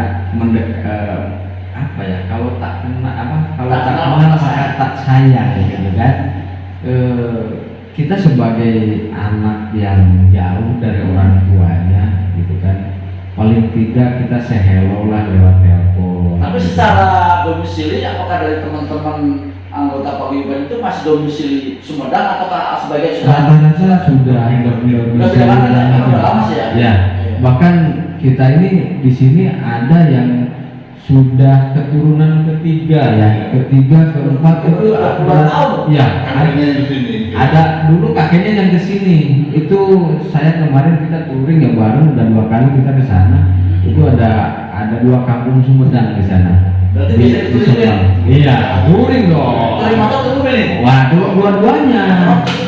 kalau tak kenal maka tak sayang gitu kan. Kita sebagai anak yang jauh dari orang tuanya gitu kan, paling tidak kita say hello lah lewat telepon. Tapi secara domisili apakah dari teman-teman anggota Paguyuban itu masih domisili Sumedang ataukah sebagai Rata-rata sudah Udah lama sih ya? Ya, bahkan kita ini di sini ada yang sudah keturunan ketiga ya, ketiga, keempat itu ada, ya, Kakaknya di sini. ada dulu kakeknya yang kesini. Itu saya kemarin kita touring ya bareng, udah 2 kali kita ke sana. Itu ada 2 kampung Sumedang di sana. Berarti bisa ditouring ya? Iya, touring dong. Dari motor ke mobil nih? Wah, dua-duanya.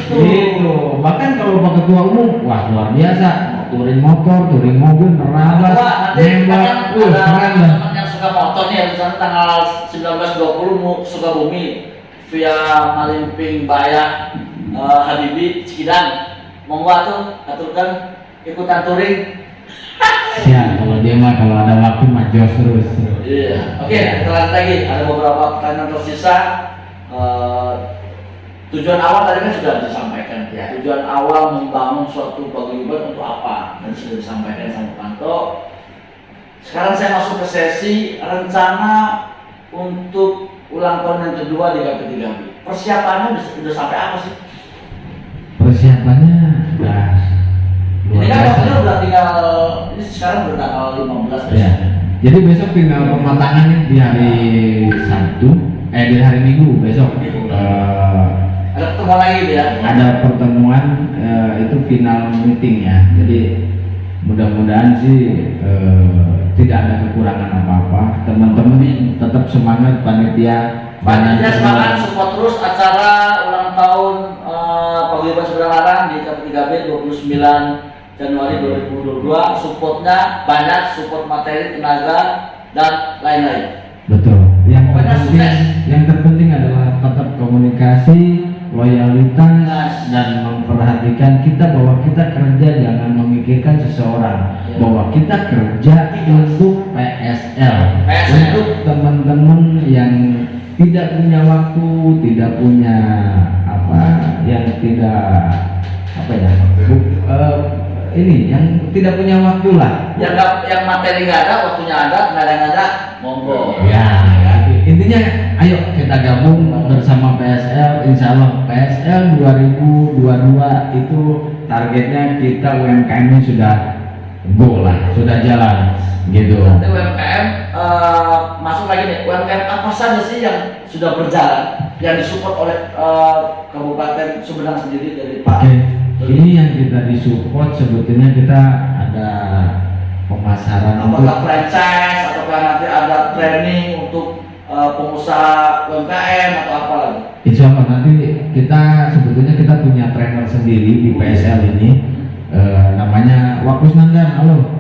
Gitu. Bahkan kalau Pak Ketua Umum, wah luar biasa. Touring motor, touring mobil, nerabas, Nanti nembak. kan Keren ada dah. teman yang suka motor nih, misalnya tanggal 19-20 mau ke Sukabumi via Malimping, Bayah, Habibi, Cikidang. Monggo atuh, aturkan ikutan touring. Ya, kalau dia mah kalau ada waktu mah jos terus. Iya. Oke, kita lanjut lagi. Ada beberapa pertanyaan tersisa. Tujuan awal tadi kan sudah disampaikan. Ya. Tujuan awal membangun suatu paguyuban untuk apa? Dan sudah disampaikan sama Panto. Sekarang saya masuk ke sesi rencana untuk ulang tahun yang kedua di KP3B. Persiapannya sudah sampai apa sih? Persiapannya udah luar Ini kan biasa. waktunya udah tinggal, ini sekarang udah tanggal 15 Ya. Jadi besok tinggal pematangan nih di hari Sabtu, di hari Minggu besok. Ada pertemuan lagi gitu ya? Ada pertemuan itu final meeting ya. Jadi mudah-mudahan sih tidak ada kekurangan apa-apa. Teman-teman tetap semangat panitia. Panitia semangat support terus acara ulang tahun Paguyuban Sumedang Larang di KP3B 29 Januari 2022. Supportnya banyak, support materi, tenaga, dan lain-lain. Betul. Pokoknya sukses. Yang terpenting adalah tetap komunikasi, loyalitas, dan memperhatikan kita bahwa kita kerja jangan memikirkan seseorang, bahwa kita kerja untuk PSL, untuk teman-teman yang tidak punya waktu, tidak punya yang tidak punya waktu lah. Yang materi nggak ada, waktunya ada, tenaga nggak ada, monggo. Ya, intinya ayo kita gabung bersama PSL. Insya Allah PSL 2022 itu targetnya kita UMKM ini sudah go lah, sudah jalan gitu. Nanti UMKM masuk lagi nih, UMKM apa saja sih yang sudah berjalan, yang disupport oleh Kabupaten Sumedang sendiri dari Pak? Oke, ini yang kita disupport sebetulnya kita ada pemasaran Apakah franchise ataukah nanti ada training untuk pengusaha UMKM atau apa lagi? Insya Allah nanti kita sebetulnya kita punya trainer sendiri di PSL ini, namanya Wakus Nandan. Halo.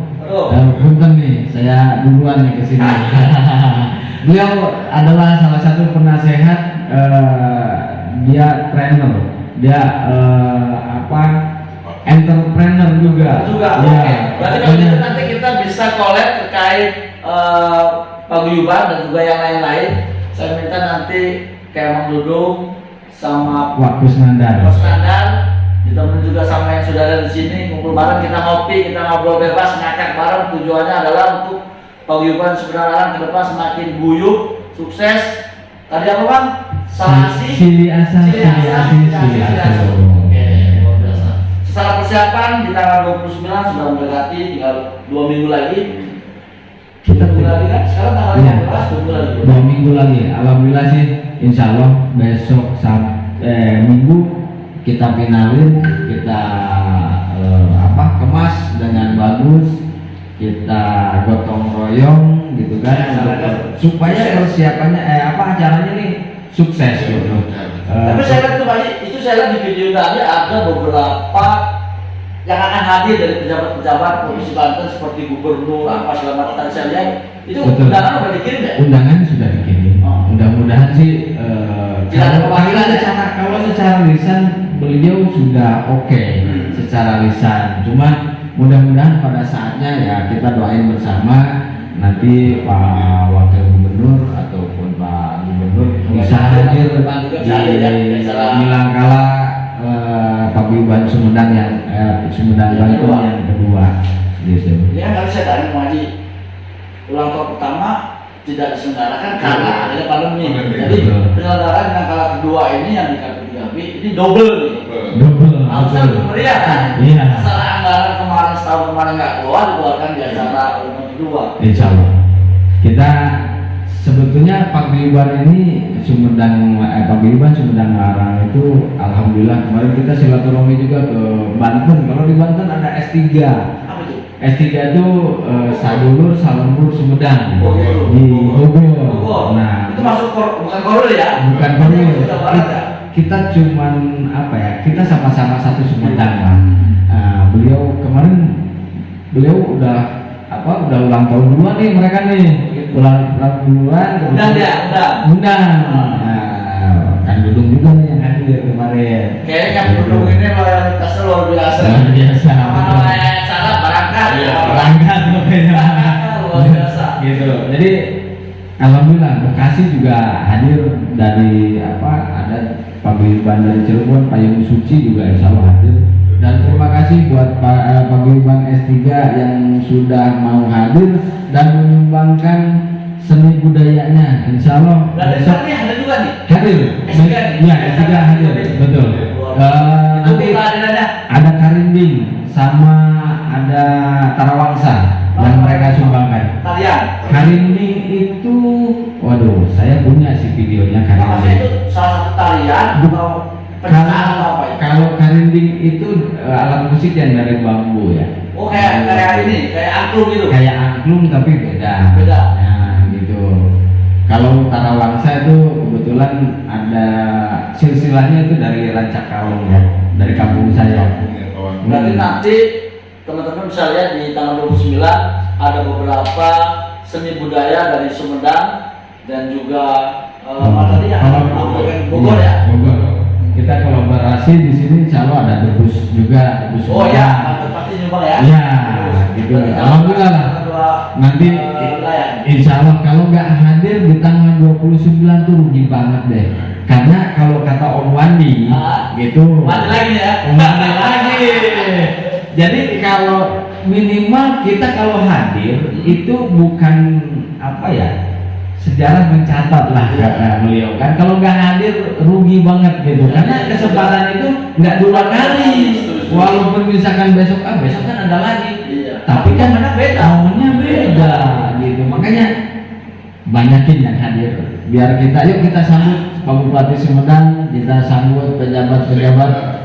Punten nih, saya duluan nih ke sini. Beliau adalah salah satu penasehat, dia trainer, dia entrepreneur juga. Ya. Ya. Berarti kalau gitu nanti kita bisa collab terkait paguyuban dan juga yang lain-lain. Saya minta nanti kayak Mang Dudung sama Wakus Nandan. Mas Nandan ditemenin juga sama yang sudah ada di sini, ngumpul bareng, kita ngopi, kita ngobrol bebas, ngakak bareng. Tujuannya adalah untuk paguyuban Sumedang Larang ke depan semakin guyup, sukses. Tadi apa Bang? Sili asa. Oke, luar biasa. Secara persiapan persiapan di tanggal 29 sudah mendekati, tinggal 2 minggu lagi. Kita minggu lagi kan? Sekarang tanggal Iya. 15, 2 minggu lagi. 2 minggu lagi. Alhamdulillah sih, insya Allah besok minggu kita finalin, kita kemas dengan bagus, kita gotong royong gitu kan, supaya persiapannya acaranya nih sukses gitu. Tapi saya lihat itu Pak, itu saya lihat di video tadi ada beberapa yang akan hadir dari pejabat-pejabat Provinsi Banten seperti gubernur apa segala macam tadi saya lihat itu Betul. undangan udah dikirim ya? Undangan sudah dikirim. Oh. Mudah-mudahan sih Tidak ada pemanggilan ya? kalau secara lisan beliau sudah oke secara lisan. Cuma mudah-mudahan pada saatnya ya kita doain bersama nanti Pak Wakil Gubernur ataupun Pak Gubernur bisa hadir di Milangkala Paguyuban Sumedang yang Sumedang Banten yang kedua gitu. Ini kan tadi saya tanya Pak Haji, ulang tahun pertama tidak diselenggarakan karena adanya pandemi. Jadi penyelenggaraan yang kala kedua ini yang di KP3B ini double nih. Double. Harusnya lebih meriah kan? Iya. Secara anggaran kemarin setahun kemarin nggak keluar, dikeluarkan di acara ulang kedua. Insya Allah. Kita sebetulnya Paguyuban ini Paguyuban Sumedang Larang itu alhamdulillah kemarin kita silaturahmi juga ke Banten. Kalau di Banten ada S3. Apa itu? S3 itu Sadulur Salembur Sumedang Oh, gitu. di Bogor. Bogor. Nah, Itu masuk bukan korul ya? bukan Ini Bogor. masuk Jawa Barat ya? Kita cuman apa ya? Kita sama-sama satu Sumedang lah. Beliau kemarin udah ulang tahun duluan nih mereka nih. Ulang duluan. Undang dia, undang. Undang. Kan Dudung juga nih yang hadir kemarin. Kayaknya Kang Dudung ini loyalitasnya luar biasa. Luar biasa. Namanya acara barangkali. Iya, berangkat pokoknya. Luar biasa. Gitu. Jadi alhamdulillah Bekasi juga hadir dari ada Paguyuban dari Cirebon, Payung Suci juga insya Allah hadir. Dan terima kasih buat Paguyuban S3 yang sudah mau hadir dan menyumbangkan seni budayanya. Insya Allah Dan besok ini ada juga nih. hadir. S3 Ya, S3 hadir, betul. Nanti Itu kehadirannya. ada Karinding sama ada Tarawangsa yang mereka sumbangkan. Tarian. Karinding itu, waduh, saya punya sih videonya Maksudnya Karinding. itu salah satu tarian atau penciptaan atau apa ya? Kalau Karinding itu alat musik yang dari bambu ya. Oh kayak ini, kayak angklung gitu. Kayak angklung tapi beda. Beda. Nah, gitu. Kalau Tarawangsa itu kebetulan ada silsilahnya itu dari Rancakalong ya, dari kampung saya. Berarti nanti teman-teman bisa lihat di tanggal 29 ada beberapa seni budaya dari Sumedang dan juga tadi yang Bogor ya. Bogor. Kita kolaborasi di sini, insya Allah ada debus juga, debus. Oh ya, mantap pasti nyumbang ya. Iya, gitu. Alhamdulillah lah. Nanti insya Allah kalau nggak hadir di tanggal 29 tuh rugi banget deh. Karena kalau kata Om Wandi, gitu. Mati lagi ya. Mati lagi. Jadi kalau minimal kita kalau hadir itu bukan sejarah mencatat lah kata beliau kan. Kalau nggak hadir rugi banget gitu. Karena kesempatan itu nggak 2 kali. Walaupun misalkan besok kan ada lagi. Tapi kan momennya beda gitu. Makanya banyakin yang hadir. Biar kita sambut Pak Bupati Sumedang, kita sambut pejabat-pejabat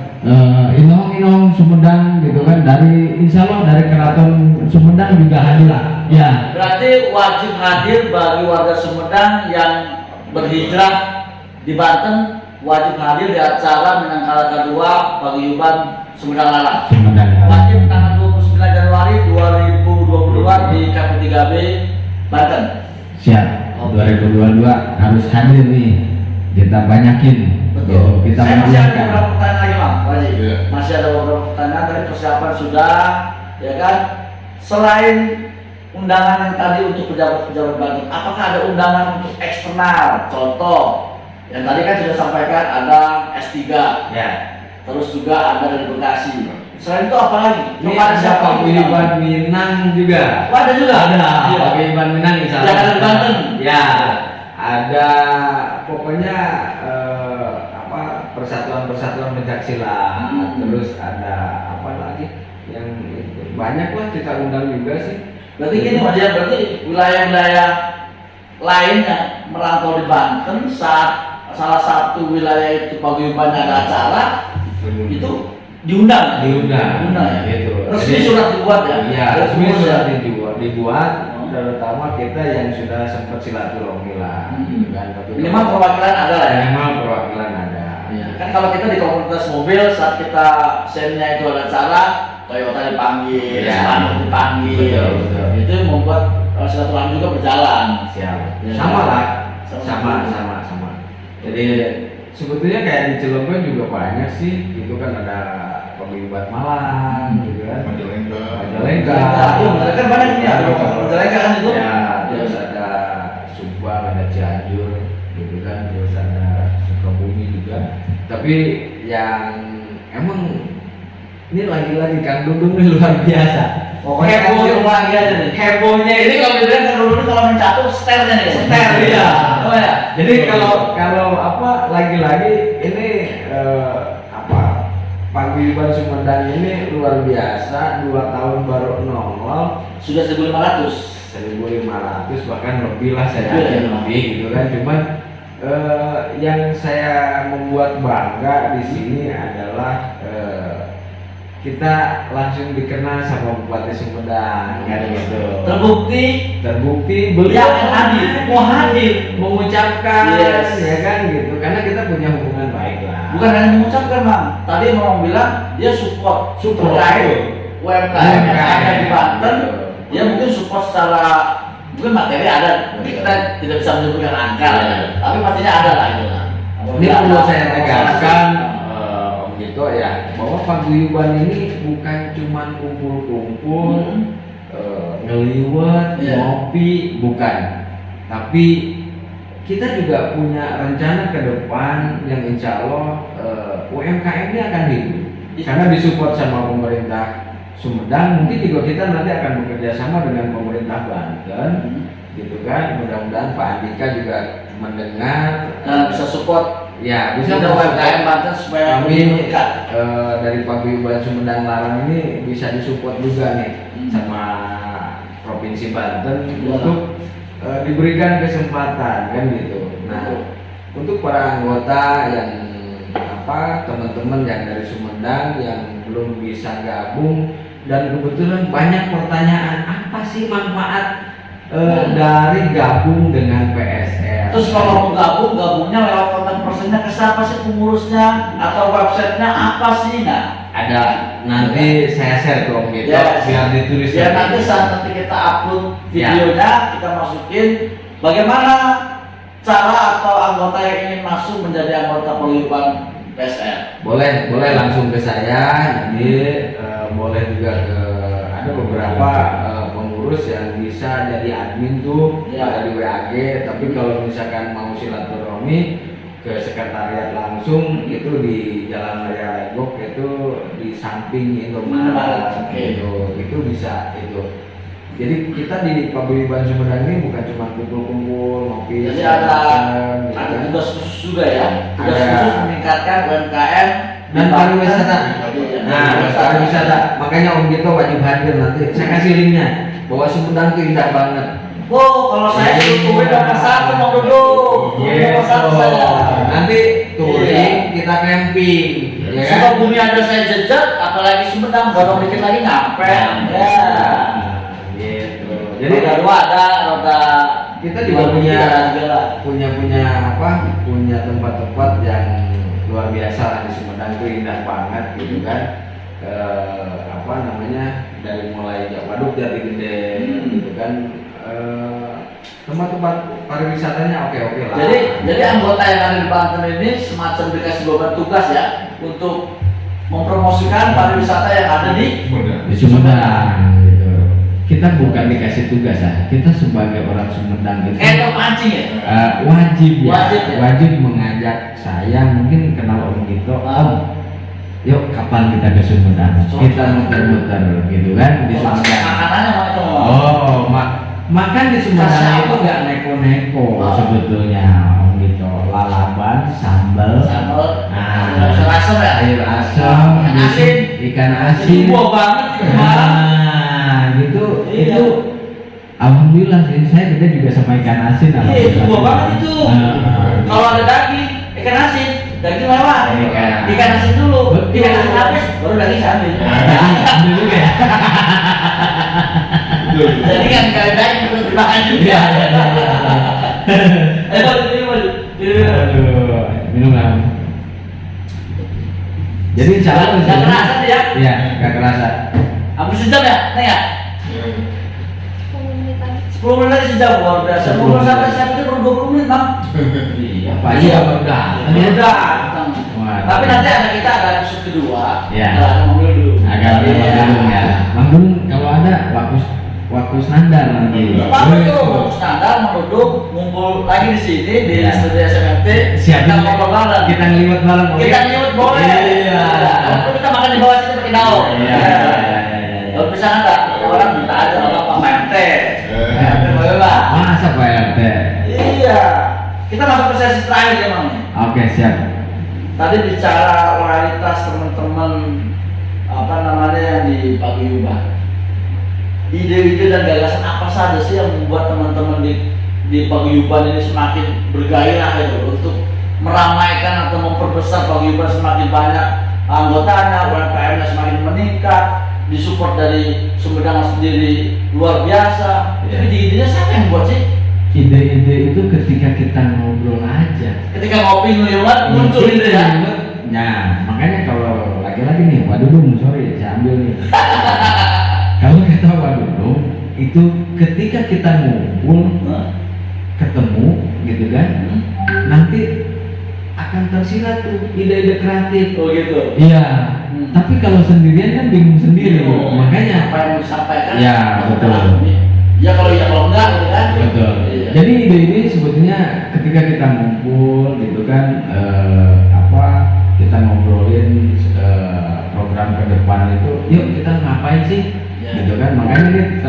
Inong Sumedang gitu kan, dari insya Allah dari Keraton Sumedang juga hadir ya. Berarti wajib hadir bagi warga Sumedang yang berhijrah di Banten, wajib hadir di acara Minangkala kedua Paguyuban Sumedang Larang. Wajib tanggal 29 Januari 2022 di KP3B Banten. Siap. 2022 harus hadir nih. Kita banyakin. Betul. Kita Saya masih ada banyakin. beberapa pertanyaan lagi, Bang. Wajib. Iya. Masih ada beberapa pertanyaan, tadi persiapan sudah, ya kan? Selain undangan yang tadi untuk pejabat-pejabat Banten, apakah ada undangan untuk eksternal? Contoh, yang tadi kan sudah sampaikan ada S3, Ya. terus juga ada dari Bekasi. Selain itu apa lagi? Ini Kepada ada siapa? Paguyuban Minang juga. Oh, ada juga? Ada Iya. Paguyuban Minang insya Allah. Yang ada di Banten? Ya. Ada pokoknya persatuan-persatuan pencaksilat. Terus ada apa lagi? banyak lah kita undang juga sih. Berarti gini Mas ya, berarti wilayah-wilayah lain yang merantau di Banten saat salah satu wilayah itu paguyubannya ada acara itu diundang ya? Gitu. Resmi Jadi, surat dibuat ya? Iya, Dari resmi pengurus sudah ya? dibuat, terutama kita yang sudah sempat silaturahmi lah, gitu kan. Tapi Minimal perwakilan ada lah ya? minimal perwakilan ada. Iya. Kan kalau kita di komunitas mobil saat kita sennya itu ada acara, Toyota dipanggil, Iya. Spanduk dipanggil, Betul. itu membuat silaturahmi juga berjalan. Siap. Ya, Sama lah. sama. Sama. Jadi sebetulnya kayak di Cilegon juga banyak sih. Itu kan ada paguyuban Malang, gitu kan. Majalengka. Majalengka. Iya, Majalengka banyak nih, ada Majalengka kan itu. Ya, terus ada Subang, ada Cianjur, gitu kan. Terus ada Sukabumi juga. Tapi yang emang ini lagi-lagi Kang Dudung ini luar biasa. Pokoknya Hebohnya- lagi aja nih. hebohnya Ini kalau dibilang kan dulu kalau mencatur setelnya nih. Setel, iya. Oh ya. Jadi kalau apa lagi-lagi ini apa paguyuban Sumedang ini luar biasa, 2 tahun baru nongol Sudah 1.500. 1.500 bahkan lebih lah saya Iya, yakin iya. lebih gitu kan. Cuman yang saya membuat bangga di sini adalah kita langsung dikenal sama Bupati Sumedang kan gitu. Terbukti beliau Yang hadir, mau hadir. mengucapkan Yes. ya kan gitu karena kita punya hubungan baik lah. Bukan hanya mengucapkan Bang. Tadi mau bilang dia support terkait UMKM yang ada di Banten. Dia mungkin support secara mungkin materi ada, tapi kita tidak bisa menyebutkan angka lah ya. Tapi pastinya ada lah itu lah. Ini perlu saya tegaskan Om Gito ya bahwa paguyuban ini bukan cuma kumpul-kumpul ngeliwet, Iya. ngopi, bukan. Tapi kita juga punya rencana ke depan yang insya Allah UMKM ini akan hidup karena disupport sama pemerintah Sumedang. Mungkin juga kita nanti akan bekerja sama dengan pemerintah Banten, gitu kan. Mudah-mudahan Pak Andika juga mendengar Dan bisa support ya bisa bisa UMKM Banten supaya kami lebih meningkat. dari paguyuban Sumedang Larang ini bisa disupport juga nih sama Provinsi Banten untuk diberikan kesempatan kan gitu. Nah, untuk para anggota yang teman-teman yang dari Sumedang yang belum bisa gabung dan kebetulan banyak pertanyaan apa sih manfaat dari gabung dengan PSR. Terus kalau mau gabungnya lewat kontak personnya ke siapa sih pengurusnya atau websitenya apa sih? Nah, Ada nanti saya share ke Om Gito Yes. biar ditulis. ya lagi. nanti saat nanti kita upload videonya kita masukin bagaimana cara atau anggota yang ingin masuk menjadi anggota paguyuban PSR. Boleh langsung ke saya, nanti boleh juga ke ada beberapa pengurus yang bisa jadi admin tuh Ya. ada di WAG. Tapi kalau misalkan mau silaturahmi ke sekretariat langsung itu di Jalan Raya Legok itu di samping Indomaret Oke. itu bisa itu. Jadi kita di paguyuban Sumedang ini bukan cuma kumpul-kumpul ngopi. Jadi segala macam, gitu ada kan. tugas khusus juga ya. Tugas Ada. khusus meningkatkan UMKM Dan pariwisata. Iya, Nah, pariwisata. Makanya Om Gito wajib hadir nanti. Saya kasih linknya bahwa Sumedang itu indah banget. Oh, kalau saya suruh touring nomor 1 mau duduk. Touring nomor 1 saja. Nanti touring kita camping, ya kan? Sukabumi ada saya jejak, apalagi Sumedang dorong dikit lagi nyampe. Ya. Gitu. Jadi Jadi roda ada, roda kita juga punya segala. punya tempat-tempat yang luar biasa lah di Sumedang itu indah banget gitu kan. Dari mulai Waduk Jati Gede gitu kan. Tempat-tempat pariwisatanya oke lah. Jadi anggota yang ada di Banten ini semacam dikasih beban tugas ya untuk mempromosikan pariwisata yang ada di di Sumedang gitu. Kita bukan dikasih tugas ya, kita sebagai orang Sumedang itu mancing ya. wajib Wajib ya? mengajak saya mungkin kenal Om Gito. Ah. Yuk kapan kita ke Sumedang? Kita muter-muter gitu kan di Sumedang. Makanannya mana tuh? Oh, makan di Sumedang Kasih itu apa? nggak neko-neko Oh. sebetulnya Om Gito. Lalaban, sambal, Sambal, nah, asam ya. air asam, Ikan asin. ikan Itu asin. buah banget itu mah. itu alhamdulillah sih, saya gede juga sama ikan asin. Iya, itu buah banget itu. Ah. Kalau ada daging, ikan asin, daging lewat. Iya. Ikan asin dulu, Betul. ikan asin habis, baru daging saya ambil. Ambil juga ya. Betul. Jadi kan kalau daging terus dimakan juga. Iya, iya, iya. Ayo, minum. Aduh, minum lah. Jadi insya Allah di Nggak sini- kerasa tuh ya? Iya, nggak kerasa. Hampir sejam ya, Neng ya? 10 menit lagi sejam, luar biasa. Ngobrol sampai saya pikir baru 20 menit, Bang. Iya, Pak. Iya, udah. Udah. Wah, Tapi nanti ada kita ada episode kedua. Iya. Ada Mang Dudung. agak ada Iya. Mang Dudung ya. Mang Dudung kalau ada waktu nandar nanti. Apa itu? Bang Standar, Mang Dudung ngumpul lagi di sini di Iya. studio SMMT. Siap Kita ngobrol bareng. Kita ngeliwat bareng. oke? Kita nyebut boleh. Iya. Kalau kita makan di bawah sini pakai daun. Iya, iya, iya, iya. Kalau bisa ada orang minta aja sama Pak RT. Eh. Boleh Pak? Masa Pak RT? Iya. Kita masuk ke sesi terakhir ya, Mang. Oke, siap. Tadi bicara loyalitas teman-teman apa namanya yang di Paguyuban. Ide-ide dan gagasan apa saja sih yang membuat teman-teman di Paguyuban ini semakin bergairah gitu untuk meramaikan atau memperbesar Paguyuban, semakin banyak anggotanya, UMKM-nya semakin meningkat, disupport dari Sumedang sendiri luar biasa. Iya. Ide-idenya siapa yang buat sih? Ide-ide itu ketika kita ngobrol aja. Ketika ngopi ngeliwat muncul ide ya. Nah, makanya kalau lagi-lagi nih, Pak Dudung, sorry, saya ambil nih. Kalau kata Pak Dudung, itu ketika kita ngumpul, Hah? ketemu, gitu kan, nanti akan tersirat tuh ide-ide kreatif. Oh gitu. Iya. Tapi kalau sendirian kan bingung sendiri, Oh, makanya. apa yang mau disampaikan? Ya, betul. Ya kalau iya kalau enggak gitu kan. Betul. Iya. Jadi ide-ide sebetulnya ketika kita ngumpul gitu kan, kita ngobrolin program ke depan itu, yuk kita ngapain sih, Ya. gitu kan. Makanya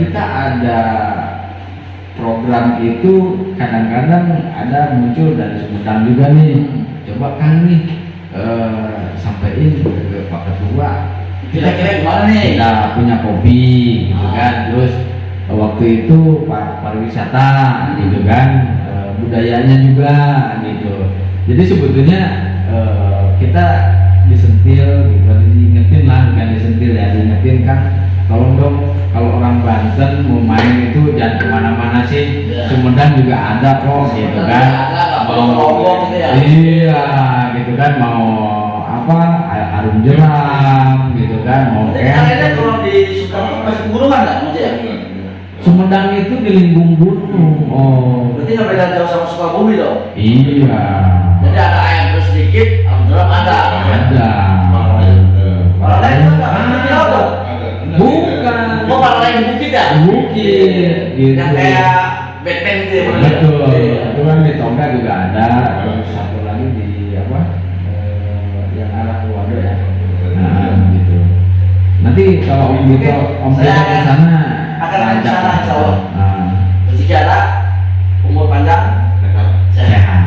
kita ada program itu kadang-kadang ada muncul dari Sumedang juga nih. Coba Kang nih sampaikan ke Pak Ketua. Kira-kira gimana nih? Kita punya kopi, gitu kan. Terus waktu itu pariwisata, gitu kan, budayanya juga, gitu. Jadi sebetulnya kita disentil, gitu, diingetin lah, bukan disentil ya, diingetin kan. Tolong dong, kalau orang Banten mau main itu jangan kemana-mana sih. Ya. Sumedang juga ada kok, gitu kan. Ada, nggak perlu ngomong gitu ya. Iya, gitu kan, mau apa, arum jeram, gitu kan, mau Berarti akhirnya kalau di Sumedang masih pegunungan nggak Mas ya? Sumedang itu di lingkung gunung. Oh, Berarti nggak beda jauh sama Sukabumi dong. iya. Jadi ada air terus sedikit, alhamdulillah ada. Ada. Orang lain tuh nggak di laut dong. Bukan. Oh orang lain di bukit ya? Bukit, gitu. Yang kayak Batman gitu ya. Betul. Iya. Itu kan di Tongga juga ada. Terus satu lagi di apa? Yang arah Wado ya. Nah, gitu. Nanti kalau Om Dito, Om Dito Saya ke sana, akan ke ajak. sana, insya Allah. Nah, Bersejarah, umur panjang, sehat. sehat.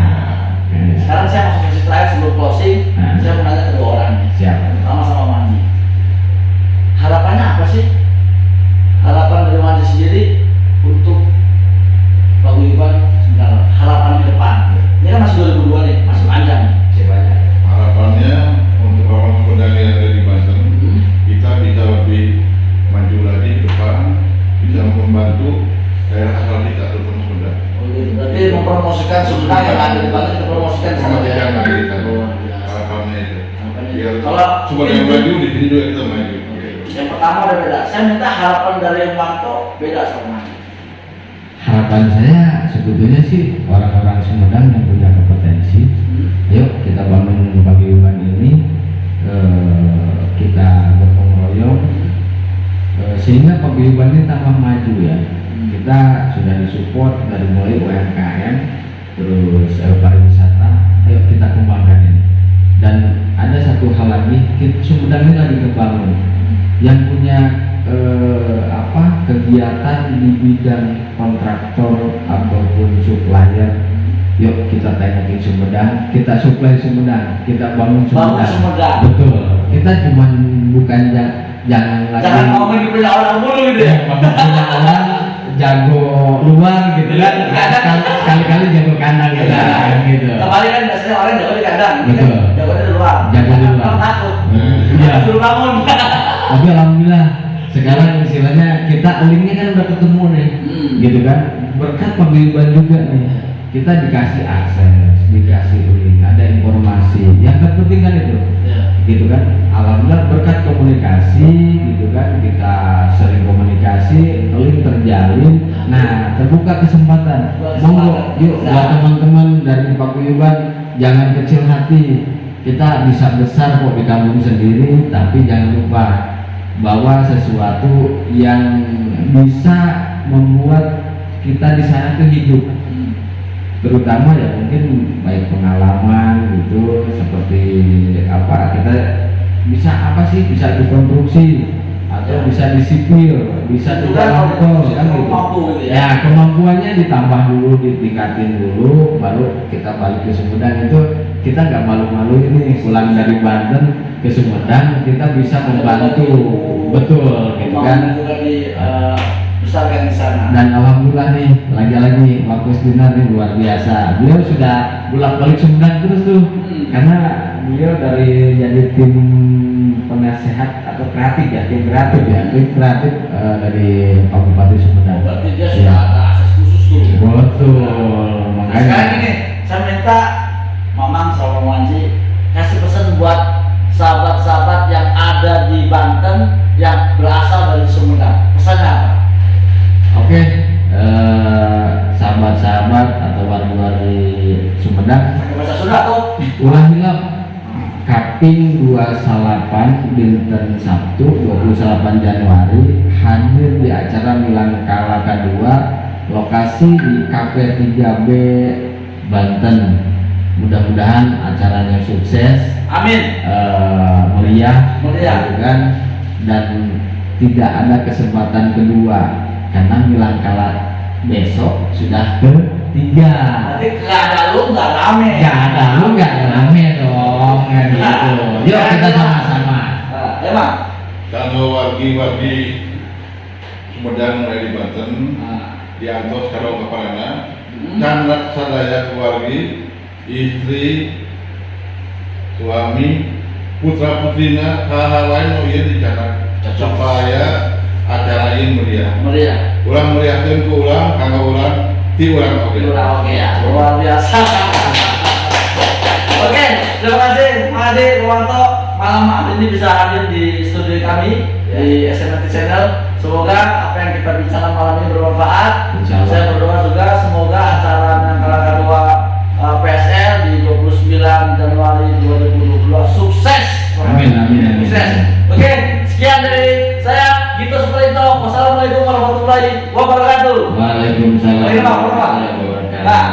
Sekarang saya masuk sesi terakhir sebelum closing. Nah. Saya mau nanya kedua orang nih. Siap. Sama-sama Manji. Harapannya apa sih? Harapan dari Manji sendiri untuk Paguyuban sebenarnya. Harapan ke depan. Ini kan masih 2002 nih, masih panjang. Siapa aja? Harapannya untuk orang Sumedang yang ada di Banten, kita bisa lebih maju lagi ke depan, bisa membantu daerah asal kita terutama Sumedang. Oh, gitu. Berarti mempromosikan Sumedang yang ada di Banten, kita promosikan di sana ya. Promosikan lagi kita. Luar biasa. Harapannya itu. Harapannya. Biar Kalau Sumedang ini- maju di sini juga kita maju. yang pertama udah beda. Saya minta harapan dari Wanto beda sama Manji. Harapan saya sebetulnya sih orang-orang Sumedang yang punya kompetensi, yuk kita bangun Paguyuban ini, kita gotong royong, sehingga Paguyuban ini tambah maju ya. Kita sudah disupport dari mulai UMKM, terus pariwisata, ayo kita kembangkan ini. Dan ada satu hal lagi, Sumedang ini lagi kebangun, yang punya kegiatan di bidang kontraktor ataupun supplier, yuk kita tengokin Sumedang, kita supply Sumedang, kita bangun Bangun Sumedang. Sumedang. Betul. Kita cuman bukan jangan lagi Jangan mau punya orang mulu gitu ya. punya orang jago luar gitu kan, kali-kali jago kandang gitu kan gitu. Kemarin kan biasanya orang jago di kandang, ini kan Betul. jago di luar. Jago di luar. Orang takut. Iya. Suruh bangun. Tapi alhamdulillah sekarang istilahnya kita linknya kan udah ketemu nih, gitu kan, berkat paguyuban juga nih, kita dikasih akses, dikasih link, ada informasi, yang terpenting kan itu, gitu kan, alhamdulillah berkat komunikasi, gitu kan, kita sering komunikasi, link terjalin, nah terbuka kesempatan, monggo, yuk buat teman-teman dari paguyuban jangan kecil hati, kita bisa besar kok di kampung sendiri, tapi jangan lupa bahwa sesuatu yang bisa membuat kita di sana tuh hidup, terutama ya mungkin baik pengalaman gitu, seperti apa kita bisa apa sih, bisa dikonstruksi atau bisa di sipil, bisa di kantor kan gitu. Ya kemampuannya ditambah dulu, ditingkatin dulu, baru kita balik ke Sumedang. Itu kita nggak malu-malu ini pulang dari Banten ke Sumedang, kita bisa membantu, betul gitu kan. Juga dibesarkan di sana. Dan alhamdulillah nih, lagi-lagi Pak Kusdinar nih luar biasa. Beliau sudah bolak-balik Sumedang terus tuh, karena beliau dari jadi tim penasehat atau kreatif ya, tim kreatif dari Pak Bupati Sumedang. Berarti dia sudah ada akses khusus tuh. Betul, Sekarang makanya. ini saya minta Mamang sama Wanji kasih pesan buat sahabat-sahabat yang ada di Banten yang berasal dari Sumedang. Pesannya apa? Oke, sahabat-sahabat atau warga di Sumedang, Pakai bahasa Sunda tuh. ulangilah Kaping 28 dinten Sabtu 28 Januari hadir di acara Milang Kala K2, lokasi di KP 3B Banten. Mudah-mudahan acaranya sukses, Amin. meriah, Meriah. gitu kan, dan tidak ada kesempatan kedua karena Milang Kala besok sudah ketiga. Nanti nggak ada lu nggak rame. Nggak ada lu nggak rame dong, kan gitu. Yuk kita sama-sama. Emang. Kalau wargi-wargi Sumedang dari Banten diantos kalau keparana, canak sadaya keluargi, istri, suami, putra putrina, hal-hal lain mau iya dicatat supaya acara ini meriah. Meriah. Ulang meriahkan ke ulang, kanggo ulang, ti ulang oke. Oke ya, luar biasa. Oke, terima kasih Pak Ade Ruwanto malam hari ini bisa hadir di studio kami di SMT Channel. Semoga apa yang kita bicarakan malam ini bermanfaat. Insyaallah. Saya berdoa juga semoga acara Nangkala K2 PSL di 29 Januari 2022 sukses. Amin, amin, amin. Sukses. Oke, sekian dari saya Gito Supriyito. Wassalamualaikum warahmatullahi wabarakatuh. Waalaikumsalam Baik, Pak. warahmatullahi wabarakatuh. Nah,